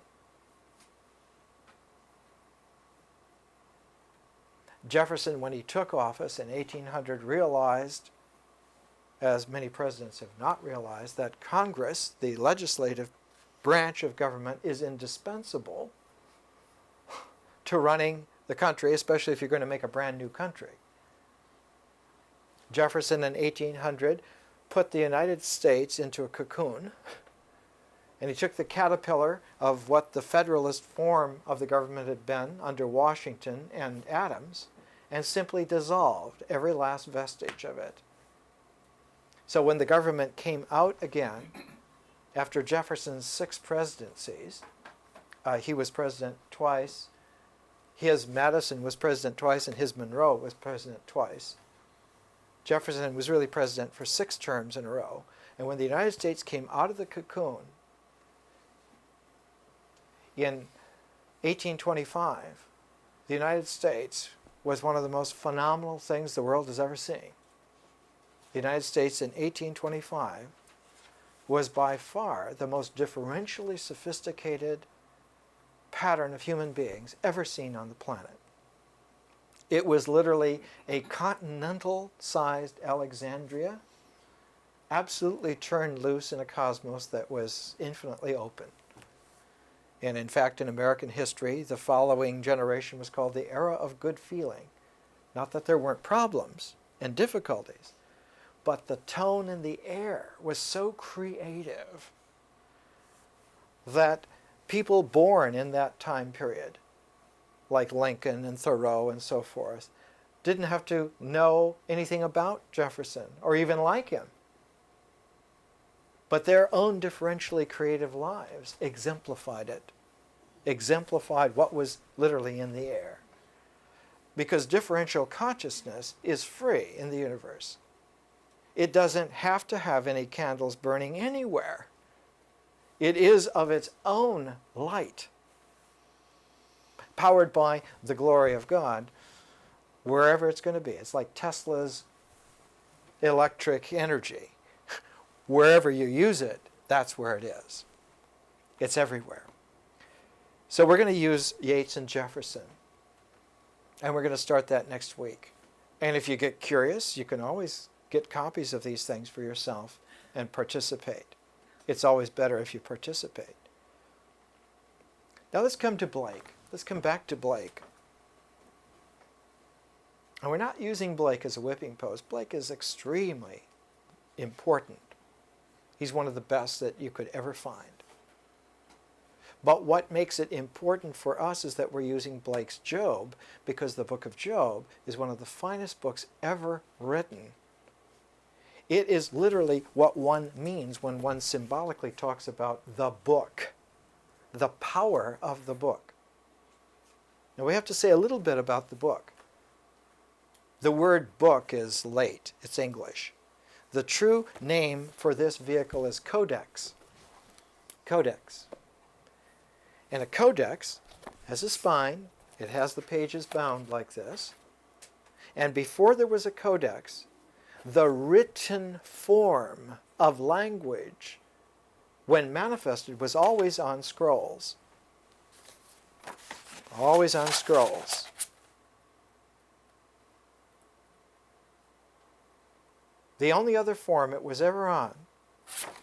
Jefferson, when he took office in 1800, realized, as many presidents have not realized, that Congress, the legislative branch of government, is indispensable to running the country, especially if you're going to make a brand new country. Jefferson in 1800 put the United States into a cocoon, and he took the caterpillar of what the Federalist form of the government had been under Washington and Adams, and simply dissolved every last vestige of it. So when the government came out again, after Jefferson's 6 presidencies, he was president twice, his Madison was president twice, and his Monroe was president twice. Jefferson was really president for 6 terms in a row. And when the United States came out of the cocoon in 1825, the United States was one of the most phenomenal things the world has ever seen. The United States in 1825 was by far the most differentially sophisticated pattern of human beings ever seen on the planet. It was literally a continental-sized Alexandria, absolutely turned loose in a cosmos that was infinitely open. And in fact, in American history, the following generation was called the era of good feeling. Not that there weren't problems and difficulties, but the tone in the air was so creative that people born in that time period, like Lincoln and Thoreau and so forth, didn't have to know anything about Jefferson or even like him. But their own differentially creative lives exemplified it, exemplified what was literally in the air. Because differential consciousness is free in the universe. It doesn't have to have any candles burning anywhere. It is of its own light, powered by the glory of God, wherever it's going to be. It's like Tesla's electric energy. Wherever you use it, that's where it is. It's everywhere. So we're going to use Yeats and Jefferson. And we're going to start that next week. And if you get curious, you can always get copies of these things for yourself and participate. It's always better if you participate. Now let's come to Blake. Let's come back to Blake. And we're not using Blake as a whipping post. Blake is extremely important. He's one of the best that you could ever find. But what makes it important for us is that we're using Blake's Job, because the book of Job is one of the finest books ever written. It is literally what one means when one symbolically talks about the book, the power of the book. Now we have to say a little bit about the book. The word book is late. It's English. The true name for this vehicle is codex. Codex. And a codex has a spine. It has the pages bound like this. And before there was a codex, the written form of language, when manifested, was always on scrolls. Always on scrolls. The only other form it was ever on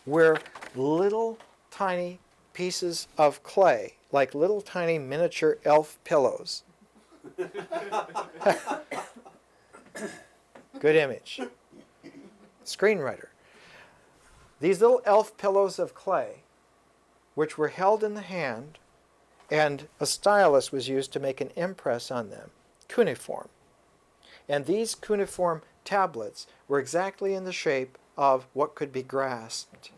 were little tiny pieces of clay, like little tiny miniature elf pillows. Good image. Screenwriter. These little elf pillows of clay, which were held in the hand, and a stylus was used to make an impress on them, cuneiform. And these cuneiform tablets were exactly in the shape of what could be grasped.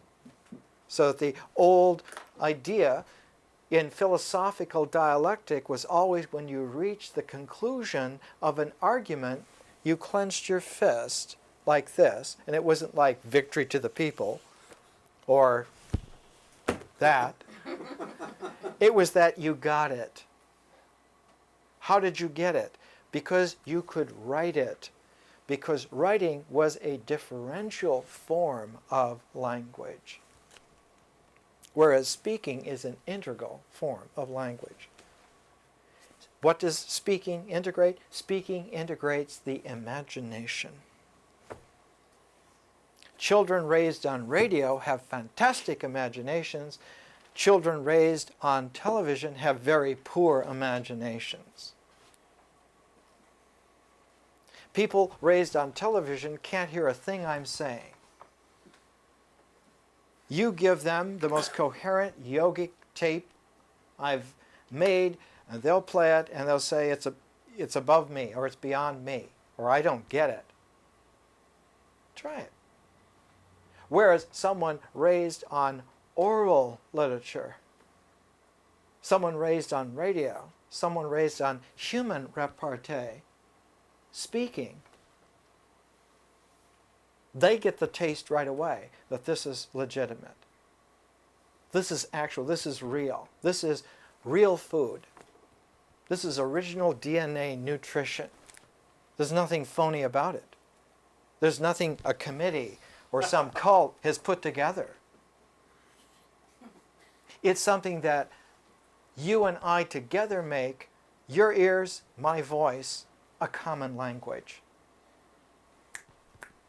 So that the old idea in philosophical dialectic was always, when you reached the conclusion of an argument, you clenched your fist like this, and it wasn't like victory to the people or that. It was that you got it. How did you get it? Because you could write it. Because writing was a differential form of language, whereas speaking is an integral form of language. What does speaking integrate? Speaking integrates the imagination. Children raised on radio have fantastic imaginations. Children raised on television have very poor imaginations. People raised on television can't hear a thing I'm saying. You give them the most coherent yogic tape I've made, and they'll play it, and they'll say it's above me, or it's beyond me, or I don't get it. Try it. Whereas someone raised on oral literature, someone raised on radio, someone raised on human repartee, speaking, they get the taste right away that this is legitimate. This is actual, this is real. This is real food. This is original DNA nutrition. There's nothing phony about it. There's nothing a committee or some cult has put together. It's something that you and I together make, your ears, my voice, a common language.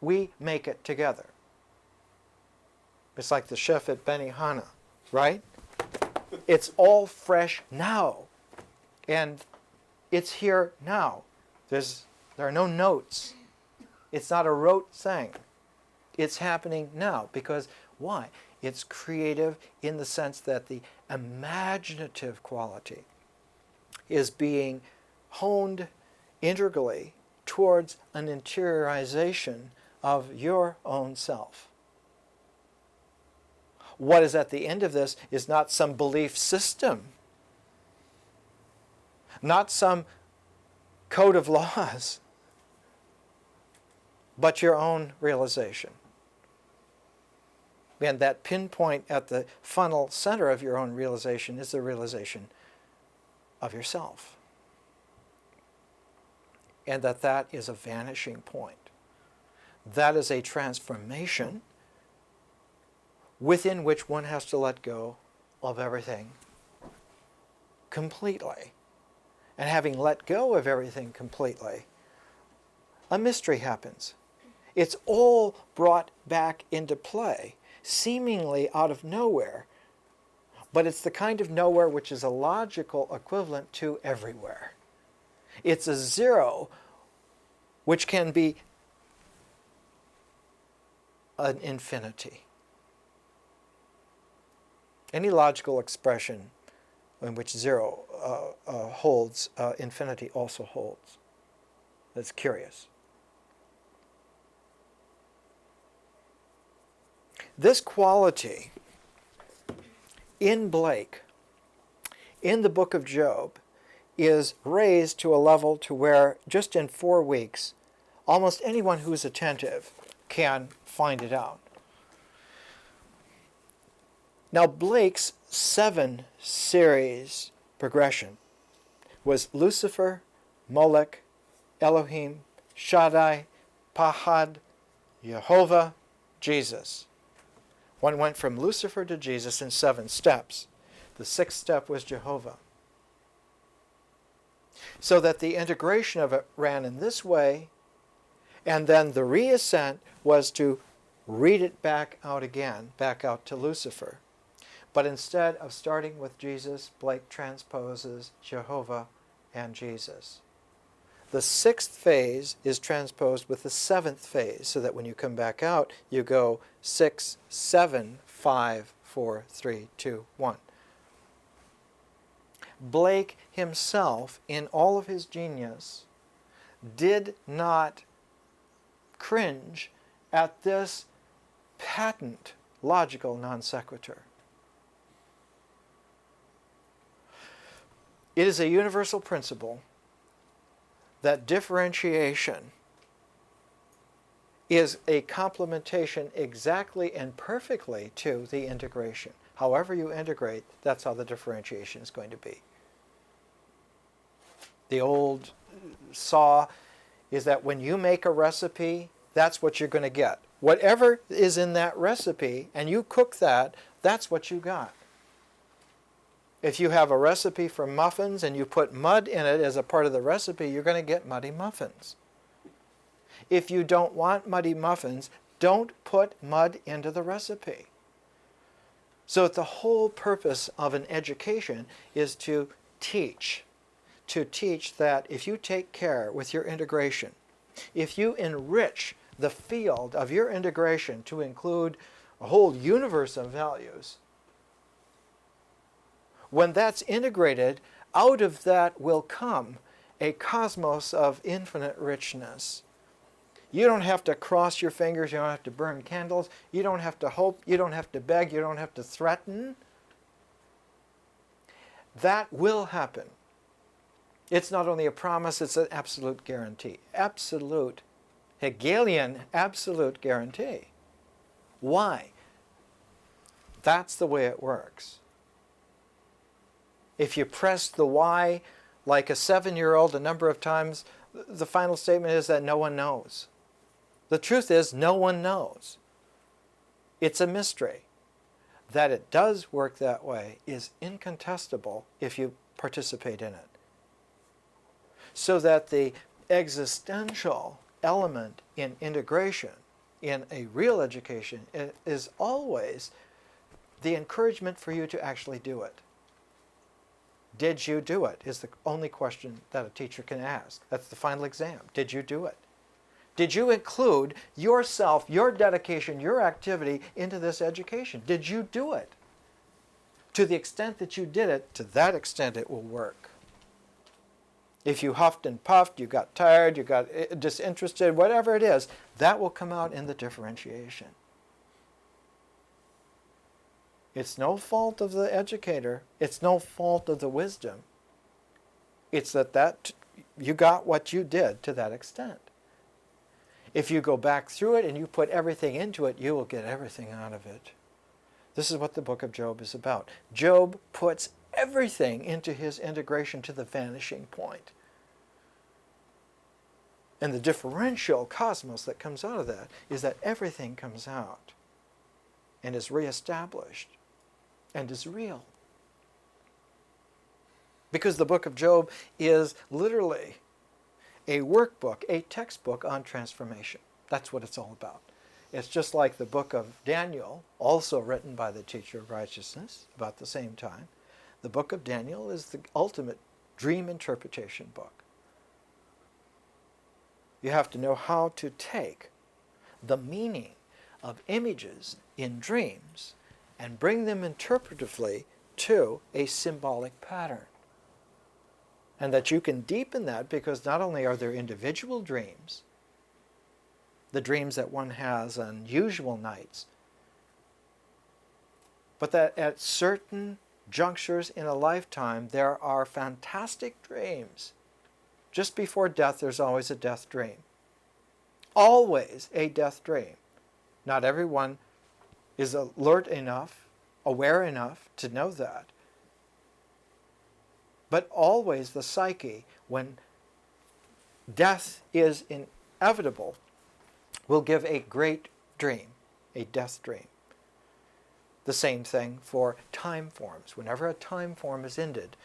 We make it together. It's like the chef at Benihana, right? It's all fresh now. And it's here now. There are no notes. It's not a rote thing. It's happening now. Because why? It's creative in the sense that the imaginative quality is being honed integrally towards an interiorization of your own self. What is at the end of this is not some belief system, not some code of laws, but your own realization. And that pinpoint at the funnel center of your own realization is the realization of yourself. And that is a vanishing point. That is a transformation within which one has to let go of everything completely. And having let go of everything completely, a mystery happens. It's all brought back into play, seemingly out of nowhere, but it's the kind of nowhere which is a logical equivalent to everywhere. It's a zero which can be an infinity. Any logical expression in which zero holds, infinity also holds. That's curious. This quality in Blake, in the book of Job, is raised to a level to where just in 4 weeks, almost anyone who's attentive can find it out. Now, Blake's 7-series progression was Lucifer, Molech, Elohim, Shaddai, Pahad, Jehovah, Jesus. One went from Lucifer to Jesus in 7 steps. The 6th step was Jehovah. So that the integration of it ran in this way, and then the reascent was to read it back out again, back out to Lucifer. But instead of starting with Jesus, Blake transposes Jehovah and Jesus. The 6th phase is transposed with the 7th phase, so that when you come back out, you go 6, 7, 5, 4, 3, 2, 1. Blake himself, in all of his genius, did not cringe at this patent logical non sequitur. It is a universal principle that differentiation is a complementation exactly and perfectly to the integration. However you integrate, that's how the differentiation is going to be. The old saw is that when you make a recipe, that's what you're going to get. Whatever is in that recipe, and you cook that, that's what you got. If you have a recipe for muffins and you put mud in it as a part of the recipe, you're going to get muddy muffins. If you don't want muddy muffins, don't put mud into the recipe. So the whole purpose of an education is to teach that if you take care with your integration, if you enrich the field of your integration to include a whole universe of values, when that's integrated, out of that will come a cosmos of infinite richness. You don't have to cross your fingers, you don't have to burn candles, you don't have to hope, you don't have to beg, you don't have to threaten. That will happen. It's not only a promise, it's an absolute guarantee. Absolute, Hegelian absolute guarantee. Why? That's the way it works. If you press the why like a 7-year-old a number of times, the final statement is that no one knows. The truth is, no one knows. It's a mystery. That it does work that way is incontestable if you participate in it. So that the existential element in integration, in a real education, is always the encouragement for you to actually do it. Did you do it? Is the only question that a teacher can ask. That's the final exam. Did you do it? Did you include yourself, your dedication, your activity into this education? Did you do it? To the extent that you did it, to that extent it will work. If you huffed and puffed, you got tired, you got disinterested, whatever it is, that will come out in the differentiation. It's no fault of the educator. It's no fault of the wisdom. It's that you got what you did to that extent. If you go back through it and you put everything into it, you will get everything out of it. This is what the book of Job is about. Job puts everything into his integration to the vanishing point. And the differential cosmos that comes out of that is that everything comes out and is reestablished and is real. Because the book of Job is literally a workbook, a textbook on transformation. That's what it's all about. It's just like the book of Daniel, also written by the teacher of righteousness about the same time. The book of Daniel is the ultimate dream interpretation book. You have to know how to take the meaning of images in dreams and bring them interpretively to a symbolic pattern. And that you can deepen that because not only are there individual dreams, the dreams that one has on usual nights, but that at certain junctures in a lifetime there are fantastic dreams. Just before death there's always a death dream. Always a death dream. Not everyone is alert enough, aware enough to know that. But always the psyche, when death is inevitable, will give a great dream, a death dream. The same thing for time forms. Whenever a time form is ended,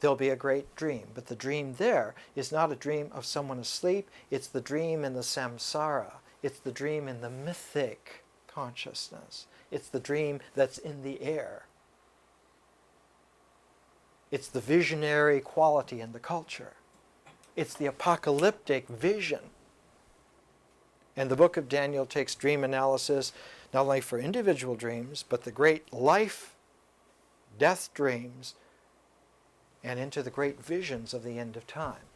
there'll be a great dream. But the dream there is not a dream of someone asleep. It's the dream in the samsara. It's the dream in the mythic consciousness. It's the dream that's in the air. It's the visionary quality in the culture. It's the apocalyptic vision. And the book of Daniel takes dream analysis not only for individual dreams, but the great life, death dreams, and into the great visions of the end of time.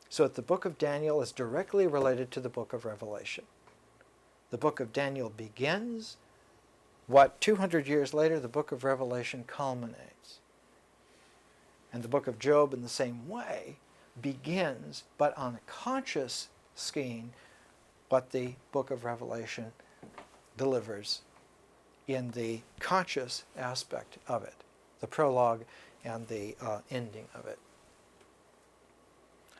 So that the book of Daniel is directly related to the book of Revelation. The book of Daniel begins what 200 years later the book of Revelation culminates. And the book of Job in the same way begins, but on a conscious scheme, what the book of Revelation delivers in the conscious aspect of it, the prologue and the ending of it.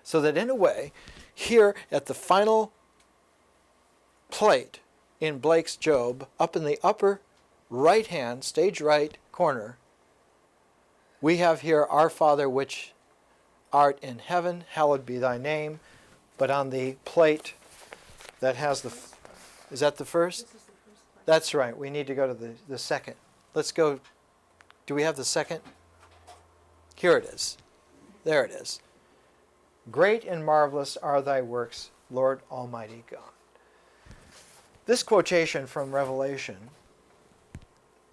So that in a way, here at the final plate in Blake's Job, up in the upper right-hand, stage right corner, We have here, Our Father which art in heaven, hallowed be thy name. But on the plate that has the, is that the first? This is the first plate. That's right. We need to go to the second. Let's go. Do we have the second? Here it is. There it is. Great and marvelous are thy works, Lord Almighty God. This quotation from Revelation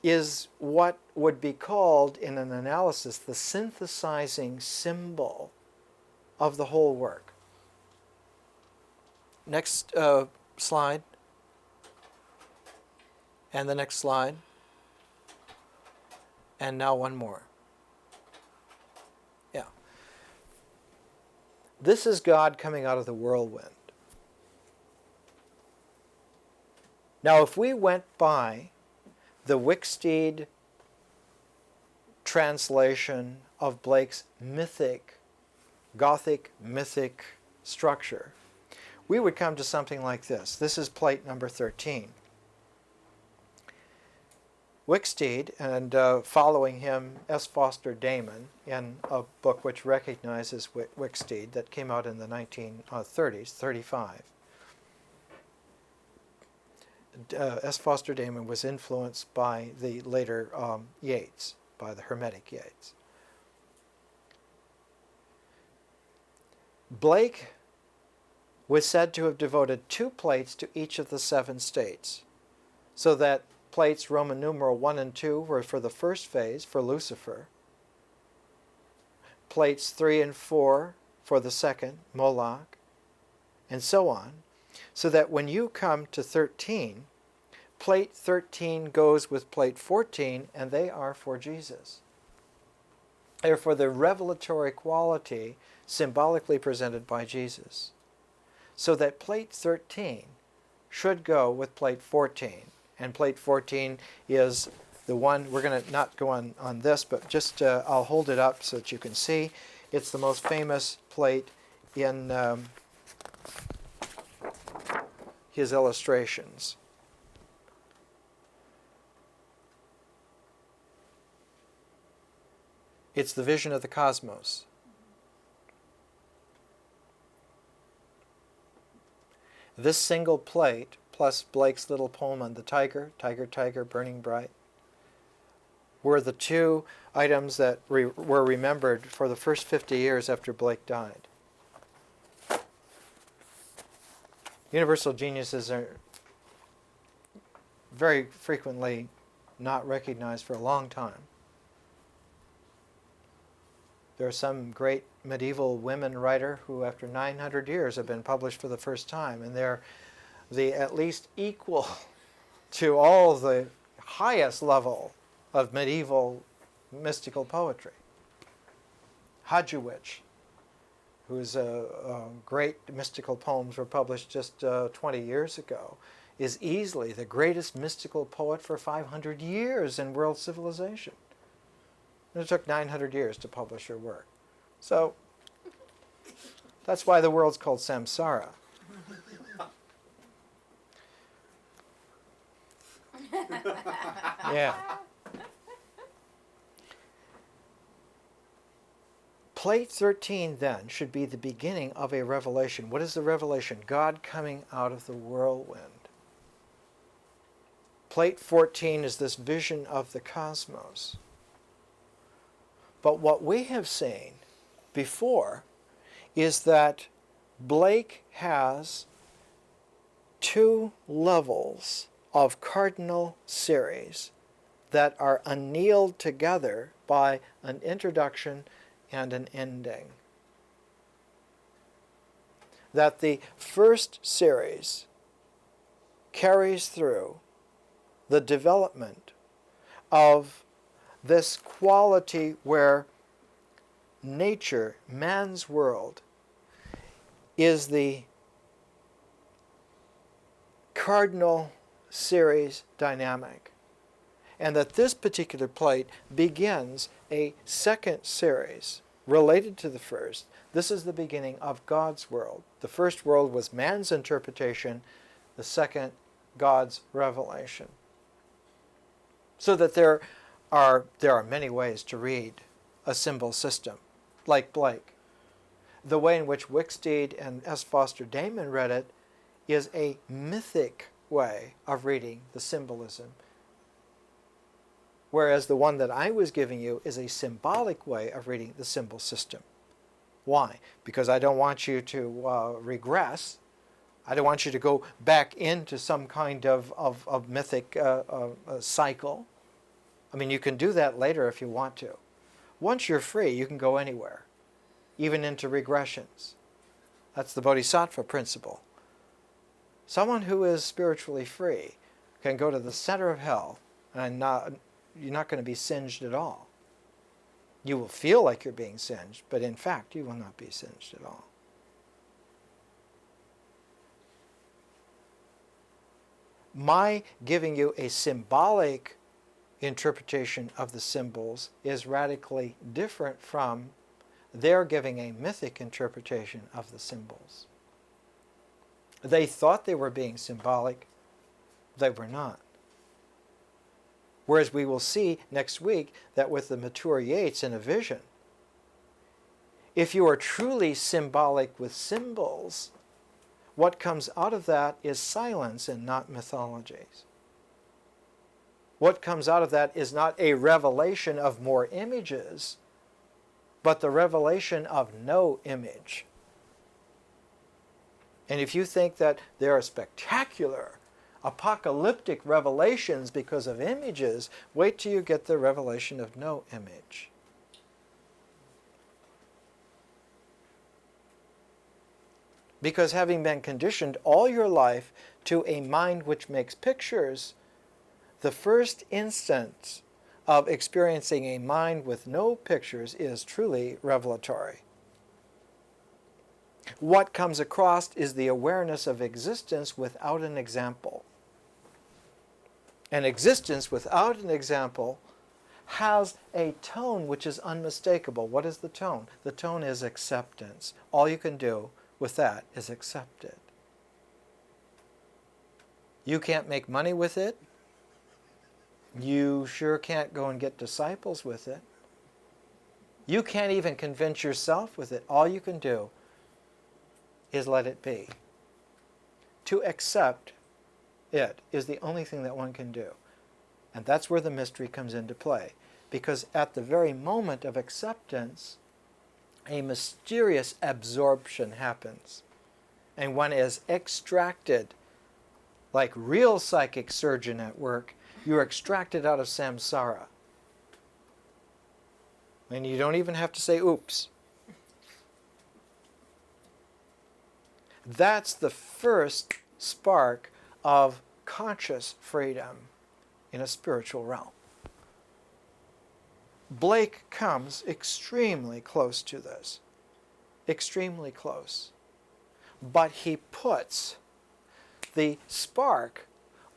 is what would be called in an analysis the synthesizing symbol of the whole work. Next slide. And the next slide. And now one more. Yeah. This is God coming out of the whirlwind. Now, if we went by the Wicksteed translation of Blake's mythic, Gothic mythic structure, we would come to something like this. This is plate number 13. Wicksteed, and following him, S. Foster Damon, in a book which recognizes Wicksteed that came out in the 1930s, 35. S. Foster Damon was influenced by the later Yeats, by the Hermetic Yeats. Blake was said to have devoted 2 plates to each of the 7 states, so that plates Roman numeral 1 and 2 were for the first phase, for Lucifer. Plates 3 and 4 for the second, Moloch, and so on. So that when you come to 13, plate 13 goes with plate 14, and they are for Jesus. They're for the revelatory quality symbolically presented by Jesus. So that plate 13 should go with plate 14. And plate 14 is the one, we're going to not go on this, but just I'll hold it up so that you can see. It's the most famous plate in his illustrations. It's the vision of the cosmos. This single plate, plus Blake's little poem on the tiger, tiger, tiger, burning bright, were the 2 items that were remembered for the first 50 years after Blake died. Universal geniuses are very frequently not recognized for a long time. There are some great medieval women writer who after 900 years have been published for the first time, and they're at least equal to all the highest level of medieval mystical poetry. Hadjiwich, whose great mystical poems were published just 20 years ago, is easily the greatest mystical poet for 500 years in world civilization. And it took 900 years to publish her work. So that's why the world's called samsara. Yeah. Plate 13 then should be the beginning of a revelation. What is the revelation? God coming out of the whirlwind. Plate 14 is this vision of the cosmos. But what we have seen before is that Blake has 2 levels of cardinal series that are annealed together by an introduction and an ending. That the first series carries through the development of this quality where nature, man's world, is the cardinal series dynamic. And that this particular plate begins a second series related to the first. This is the beginning of God's world. The first world was man's interpretation, the second, God's revelation. So that there are many ways to read a symbol system, like Blake. The way in which Wicksteed and S. Foster Damon read it is a mythic way of reading the symbolism, whereas the one that I was giving you is a symbolic way of reading the symbol system. Why? Because I don't want you to regress. I don't want you to go back into some kind of mythic cycle. I mean, you can do that later if you want to. Once you're free, you can go anywhere, even into regressions. That's the Bodhisattva principle. Someone who is spiritually free can go to the center of hell, and you're not going to be singed at all. You will feel like you're being singed, but in fact, you will not be singed at all. My giving you a symbolic interpretation of the symbols is radically different from their giving a mythic interpretation of the symbols. They thought they were being symbolic. They were not. Whereas we will see next week that with the mature Yeats in a vision, if you are truly symbolic with symbols, what comes out of that is silence and not mythologies. What comes out of that is not a revelation of more images, but the revelation of no image. And if you think that there are spectacular apocalyptic revelations because of images, wait till you get the revelation of no image. Because having been conditioned all your life to a mind which makes pictures, the first instance of experiencing a mind with no pictures is truly revelatory. What comes across is the awareness of existence without an example. An existence without an example has a tone which is unmistakable. What is the tone? The tone is acceptance. All you can do with that is accept it. You can't make money with it. You sure can't go and get disciples with it. You can't even convince yourself with it. All you can do is let it be. To accept it is the only thing that one can do. And that's where the mystery comes into play. Because at the very moment of acceptance, a mysterious absorption happens. And one is extracted, like real psychic surgeon at work, you're extracted out of samsara. And you don't even have to say oops. That's the first spark of conscious freedom in a spiritual realm. Blake comes extremely close to this. Extremely close. But he puts the spark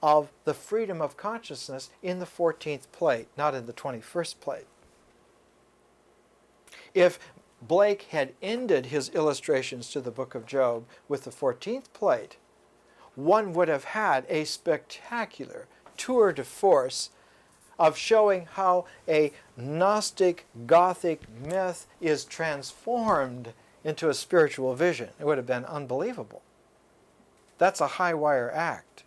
of the freedom of consciousness in the 14th plate, not in the 21st plate. If Blake had ended his illustrations to the Book of Job with the 14th plate, one would have had a spectacular tour de force of showing how a Gnostic, Gothic myth is transformed into a spiritual vision. It would have been unbelievable. That's a high wire act.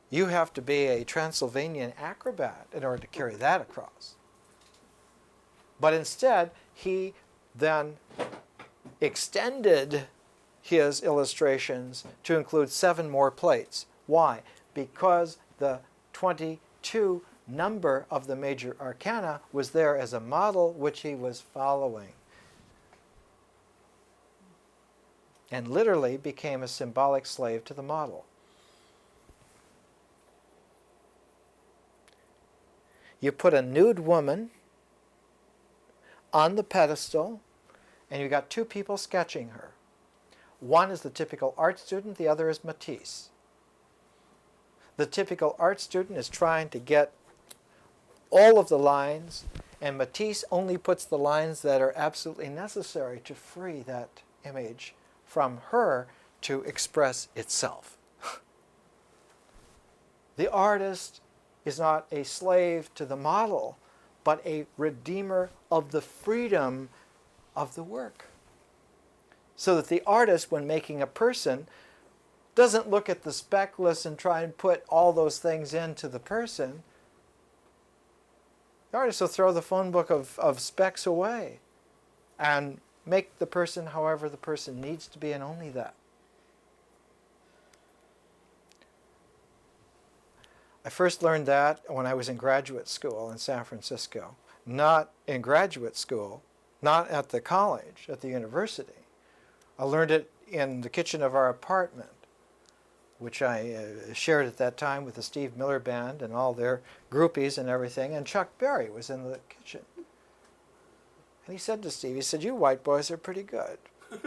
You have to be a Transylvanian acrobat in order to carry that across. But instead, he then extended his illustrations to include 7 more plates. Why? Because the 22 number of the major arcana was there as a model which he was following. And literally became a symbolic slave to the model. You put a nude woman on the pedestal, and you've got 2 people sketching her. One is the typical art student, the other is Matisse. The typical art student is trying to get all of the lines, and Matisse only puts the lines that are absolutely necessary to free that image from her to express itself. The artist is not a slave to the model, but a redeemer of the freedom of the work. So that the artist, when making a person, doesn't look at the speckless and try and put all those things into the person. The artist will throw the phone book of specks away and make the person however the person needs to be, and only that. I first learned that when I was in graduate school in San Francisco. Not in graduate school, not at the college, at the university. I learned it in the kitchen of our apartment, which I shared at that time with the Steve Miller Band and all their groupies and everything, and Chuck Berry was in the kitchen. And he said to Steve, he said, "You white boys are pretty good."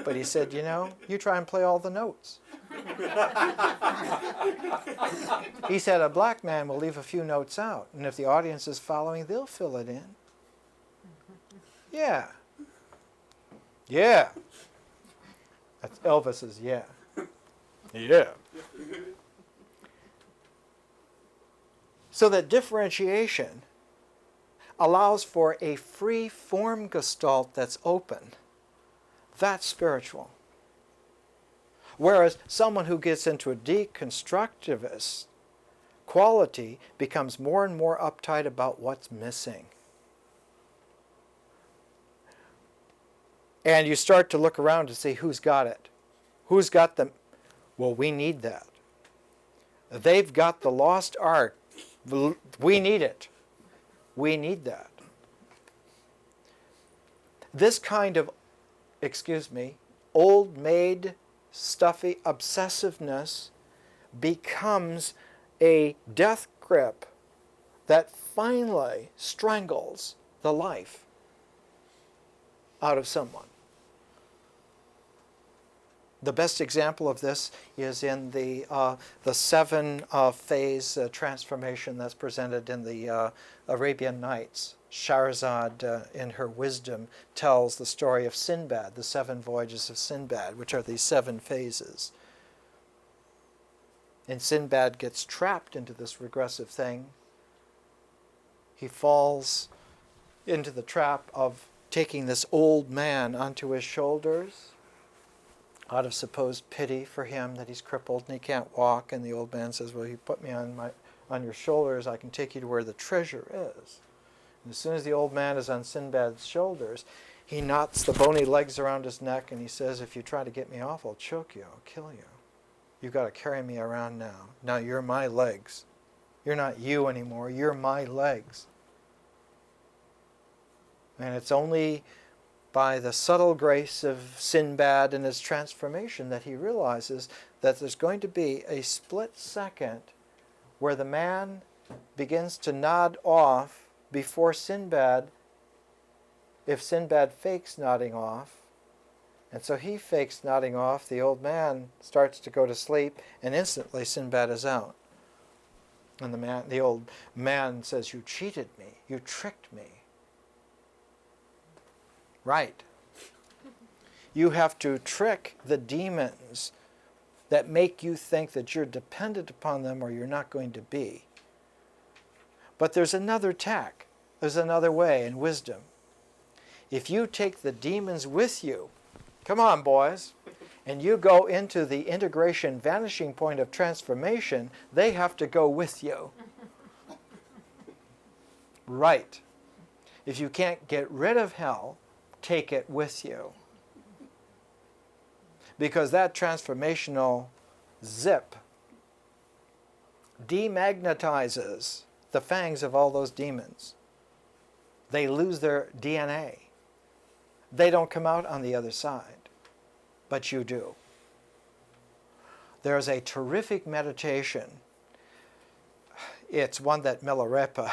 But he said, "You know, you try and play all the notes." He said, "A black man will leave a few notes out, and if the audience is following, they'll fill it in." Yeah. Yeah. That's Elvis's yeah. Yeah. So that differentiation allows for a free form gestalt that's open. That's spiritual. Whereas someone who gets into a deconstructivist quality becomes more and more uptight about what's missing. And you start to look around to see who's got it. Who's got them? Well, we need that. They've got the lost ark. We need it. We need that. This kind of, old maid, stuffy obsessiveness becomes a death grip that finally strangles the life out of someone. The best example of this is in the seven-phase transformation that's presented in the Arabian Nights. Shahrazad, in her wisdom, tells the story of Sinbad, the 7 voyages of Sinbad, which are these 7 phases. And Sinbad gets trapped into this regressive thing. He falls into the trap of taking this old man onto his shoulders, out of supposed pity for him that he's crippled and he can't walk. And the old man says, "Well, you put me on your shoulders, I can take you to where the treasure is." And as soon as the old man is on Sinbad's shoulders, he knots the bony legs around his neck and he says, "If you try to get me off, I'll choke you, I'll kill you. You've got to carry me around now. Now you're my legs. You're not you anymore, you're my legs." And it's only by the subtle grace of Sinbad and his transformation that he realizes that there's going to be a split second where the man begins to nod off before Sinbad, if Sinbad fakes nodding off. And so he fakes nodding off, the old man starts to go to sleep, and instantly Sinbad is out. And the old man says, "You cheated me, you tricked me." Right. You have to trick the demons that make you think that you're dependent upon them or you're not going to be. But there's another tack. There's another way in wisdom. If you take the demons with you, come on, boys, and you go into the integration vanishing point of transformation, they have to go with you. Right. If you can't get rid of hell, take it with you. Because that transformational zip demagnetizes the fangs of all those demons. They lose their DNA. They don't come out on the other side, but you do. There's a terrific meditation. It's one that Milarepa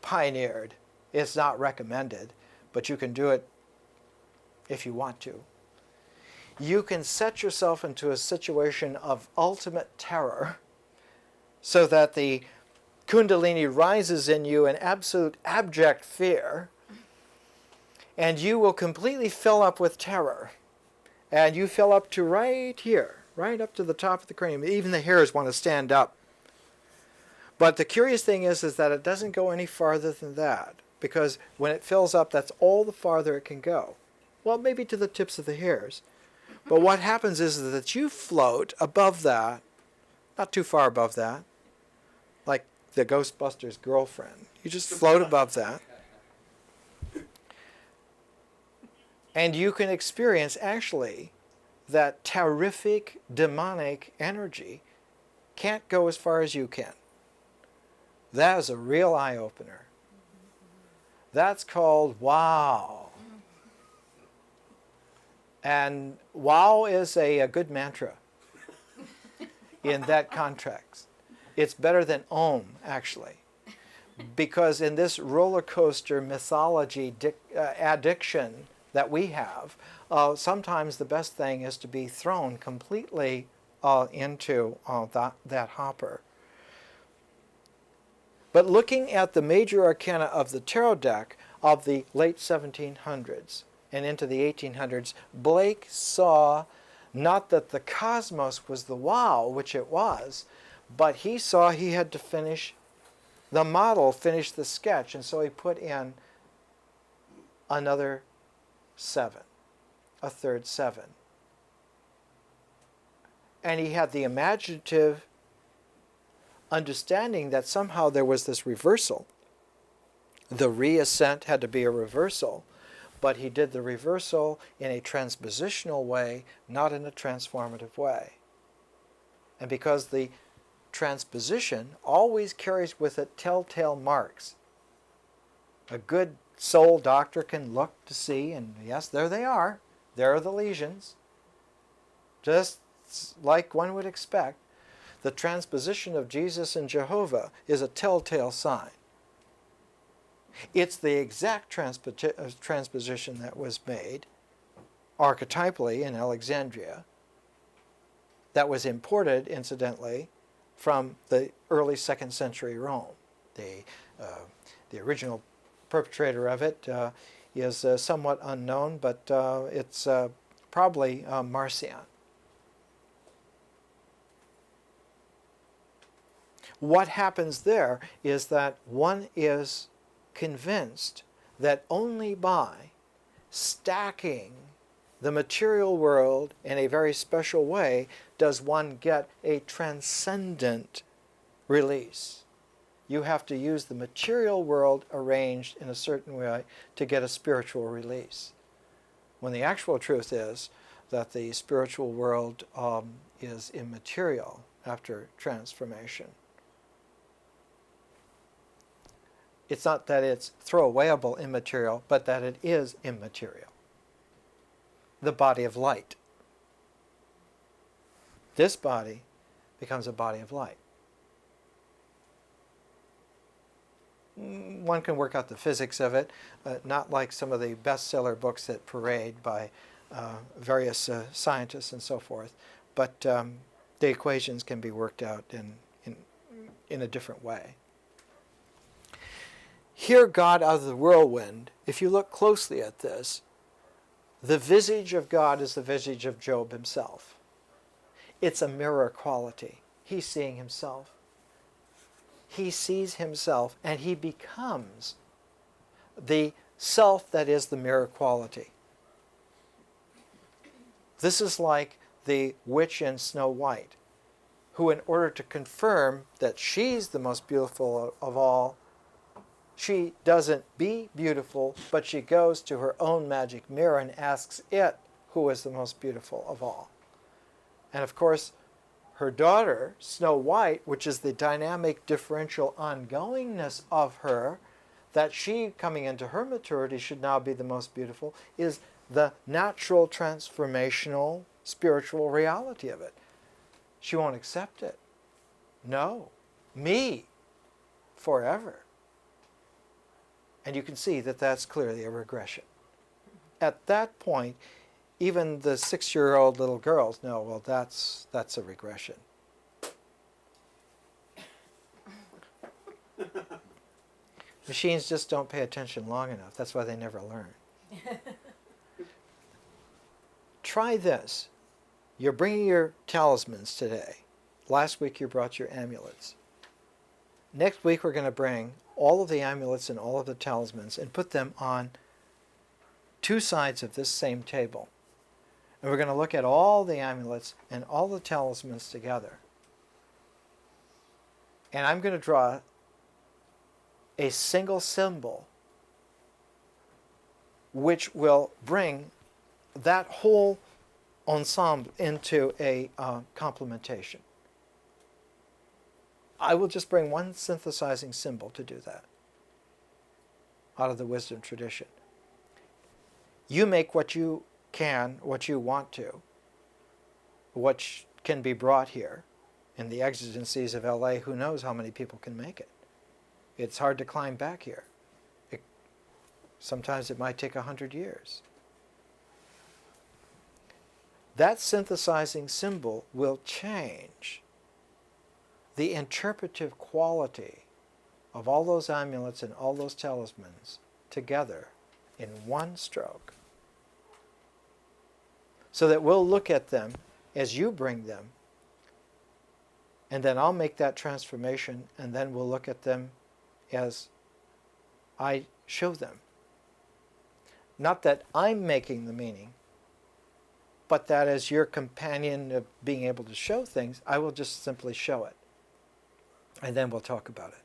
pioneered. It's not recommended, but you can do it if you want to. You can set yourself into a situation of ultimate terror so that the Kundalini rises in you in absolute abject fear, and you will completely fill up with terror. And you fill up to right here, right up to the top of the cranium. Even the hairs want to stand up. But the curious thing is that it doesn't go any farther than that. because when it fills up, that's all the farther it can go. Well, maybe to the tips of the hairs. But what happens is that you float above that, not too far above that, like the Ghostbusters girlfriend. You just float above that. And you can experience, actually, that terrific demonic energy can't go as far as you can. That is a real eye-opener. That's called wow. And wow is a good mantra in that context. It's better than om, actually. Because in this roller coaster mythology addiction that we have, sometimes the best thing is to be thrown completely into that hopper. But looking at the major arcana of the tarot deck of the late 1700s and into the 1800s, Blake saw not that the cosmos was the wow, which it was, but he saw he had to finish the model, finish the sketch, and so he put in another 7, a third 7. And he had the imaginative understanding that somehow there was this reversal. The reascent had to be a reversal, but he did the reversal in a transpositional way, not in a transformative way. And because the transposition always carries with it telltale marks, a good soul doctor can look to see, and yes, there they are. There are the lesions. Just like one would expect, the transposition of Jesus and Jehovah is a telltale sign. It's the exact transposition that was made archetypally in Alexandria, that was imported, incidentally, from the early 2nd century Rome. The original perpetrator of it is somewhat unknown, but it's probably Marcion. What happens there is that one is convinced that only by stacking the material world in a very special way does one get a transcendent release. You have to use the material world arranged in a certain way to get a spiritual release. When the actual truth is that the spiritual world is immaterial after transformation. It's not that it's throwawayable immaterial, but that it is immaterial. The body of light. This body becomes a body of light. One can work out the physics of it, not like some of the bestseller books that parade by various scientists and so forth, but the equations can be worked out in a different way. Here, God out of the whirlwind, if you look closely at this, the visage of God is the visage of Job himself. It's a mirror quality. He's seeing himself. He sees himself, and he becomes the self that is the mirror quality. This is like the witch in Snow White, who, in order to confirm that she's the most beautiful of all, she doesn't be beautiful, but she goes to her own magic mirror and asks it who is the most beautiful of all. And of course, her daughter, Snow White, which is the dynamic differential ongoingness of her, that she, coming into her maturity, should now be the most beautiful, is the natural transformational spiritual reality of it. She won't accept it. No. Me. Forever. And you can see that that's clearly a regression. At that point, even the 6-year-old little girls know, well, that's a regression. Machines just don't pay attention long enough. That's why they never learn. Try this. You're bringing your talismans today. Last week you brought your amulets. Next week we're going to bring all of the amulets and all of the talismans and put them on two sides of this same table. And we're going to look at all the amulets and all the talismans together. And I'm going to draw a single symbol which will bring that whole ensemble into a complementation. I will just bring one synthesizing symbol to do that out of the wisdom tradition. You make what you can, what you want to, what can be brought here. In the exigencies of LA, who knows how many people can make it? It's hard to climb back here. Sometimes it might take 100 years. That synthesizing symbol will change the interpretive quality of all those amulets and all those talismans together in one stroke. So that we'll look at them as you bring them, and then I'll make that transformation, and then we'll look at them as I show them. Not that I'm making the meaning, but that as your companion of being able to show things, I will just simply show it. And then we'll talk about it.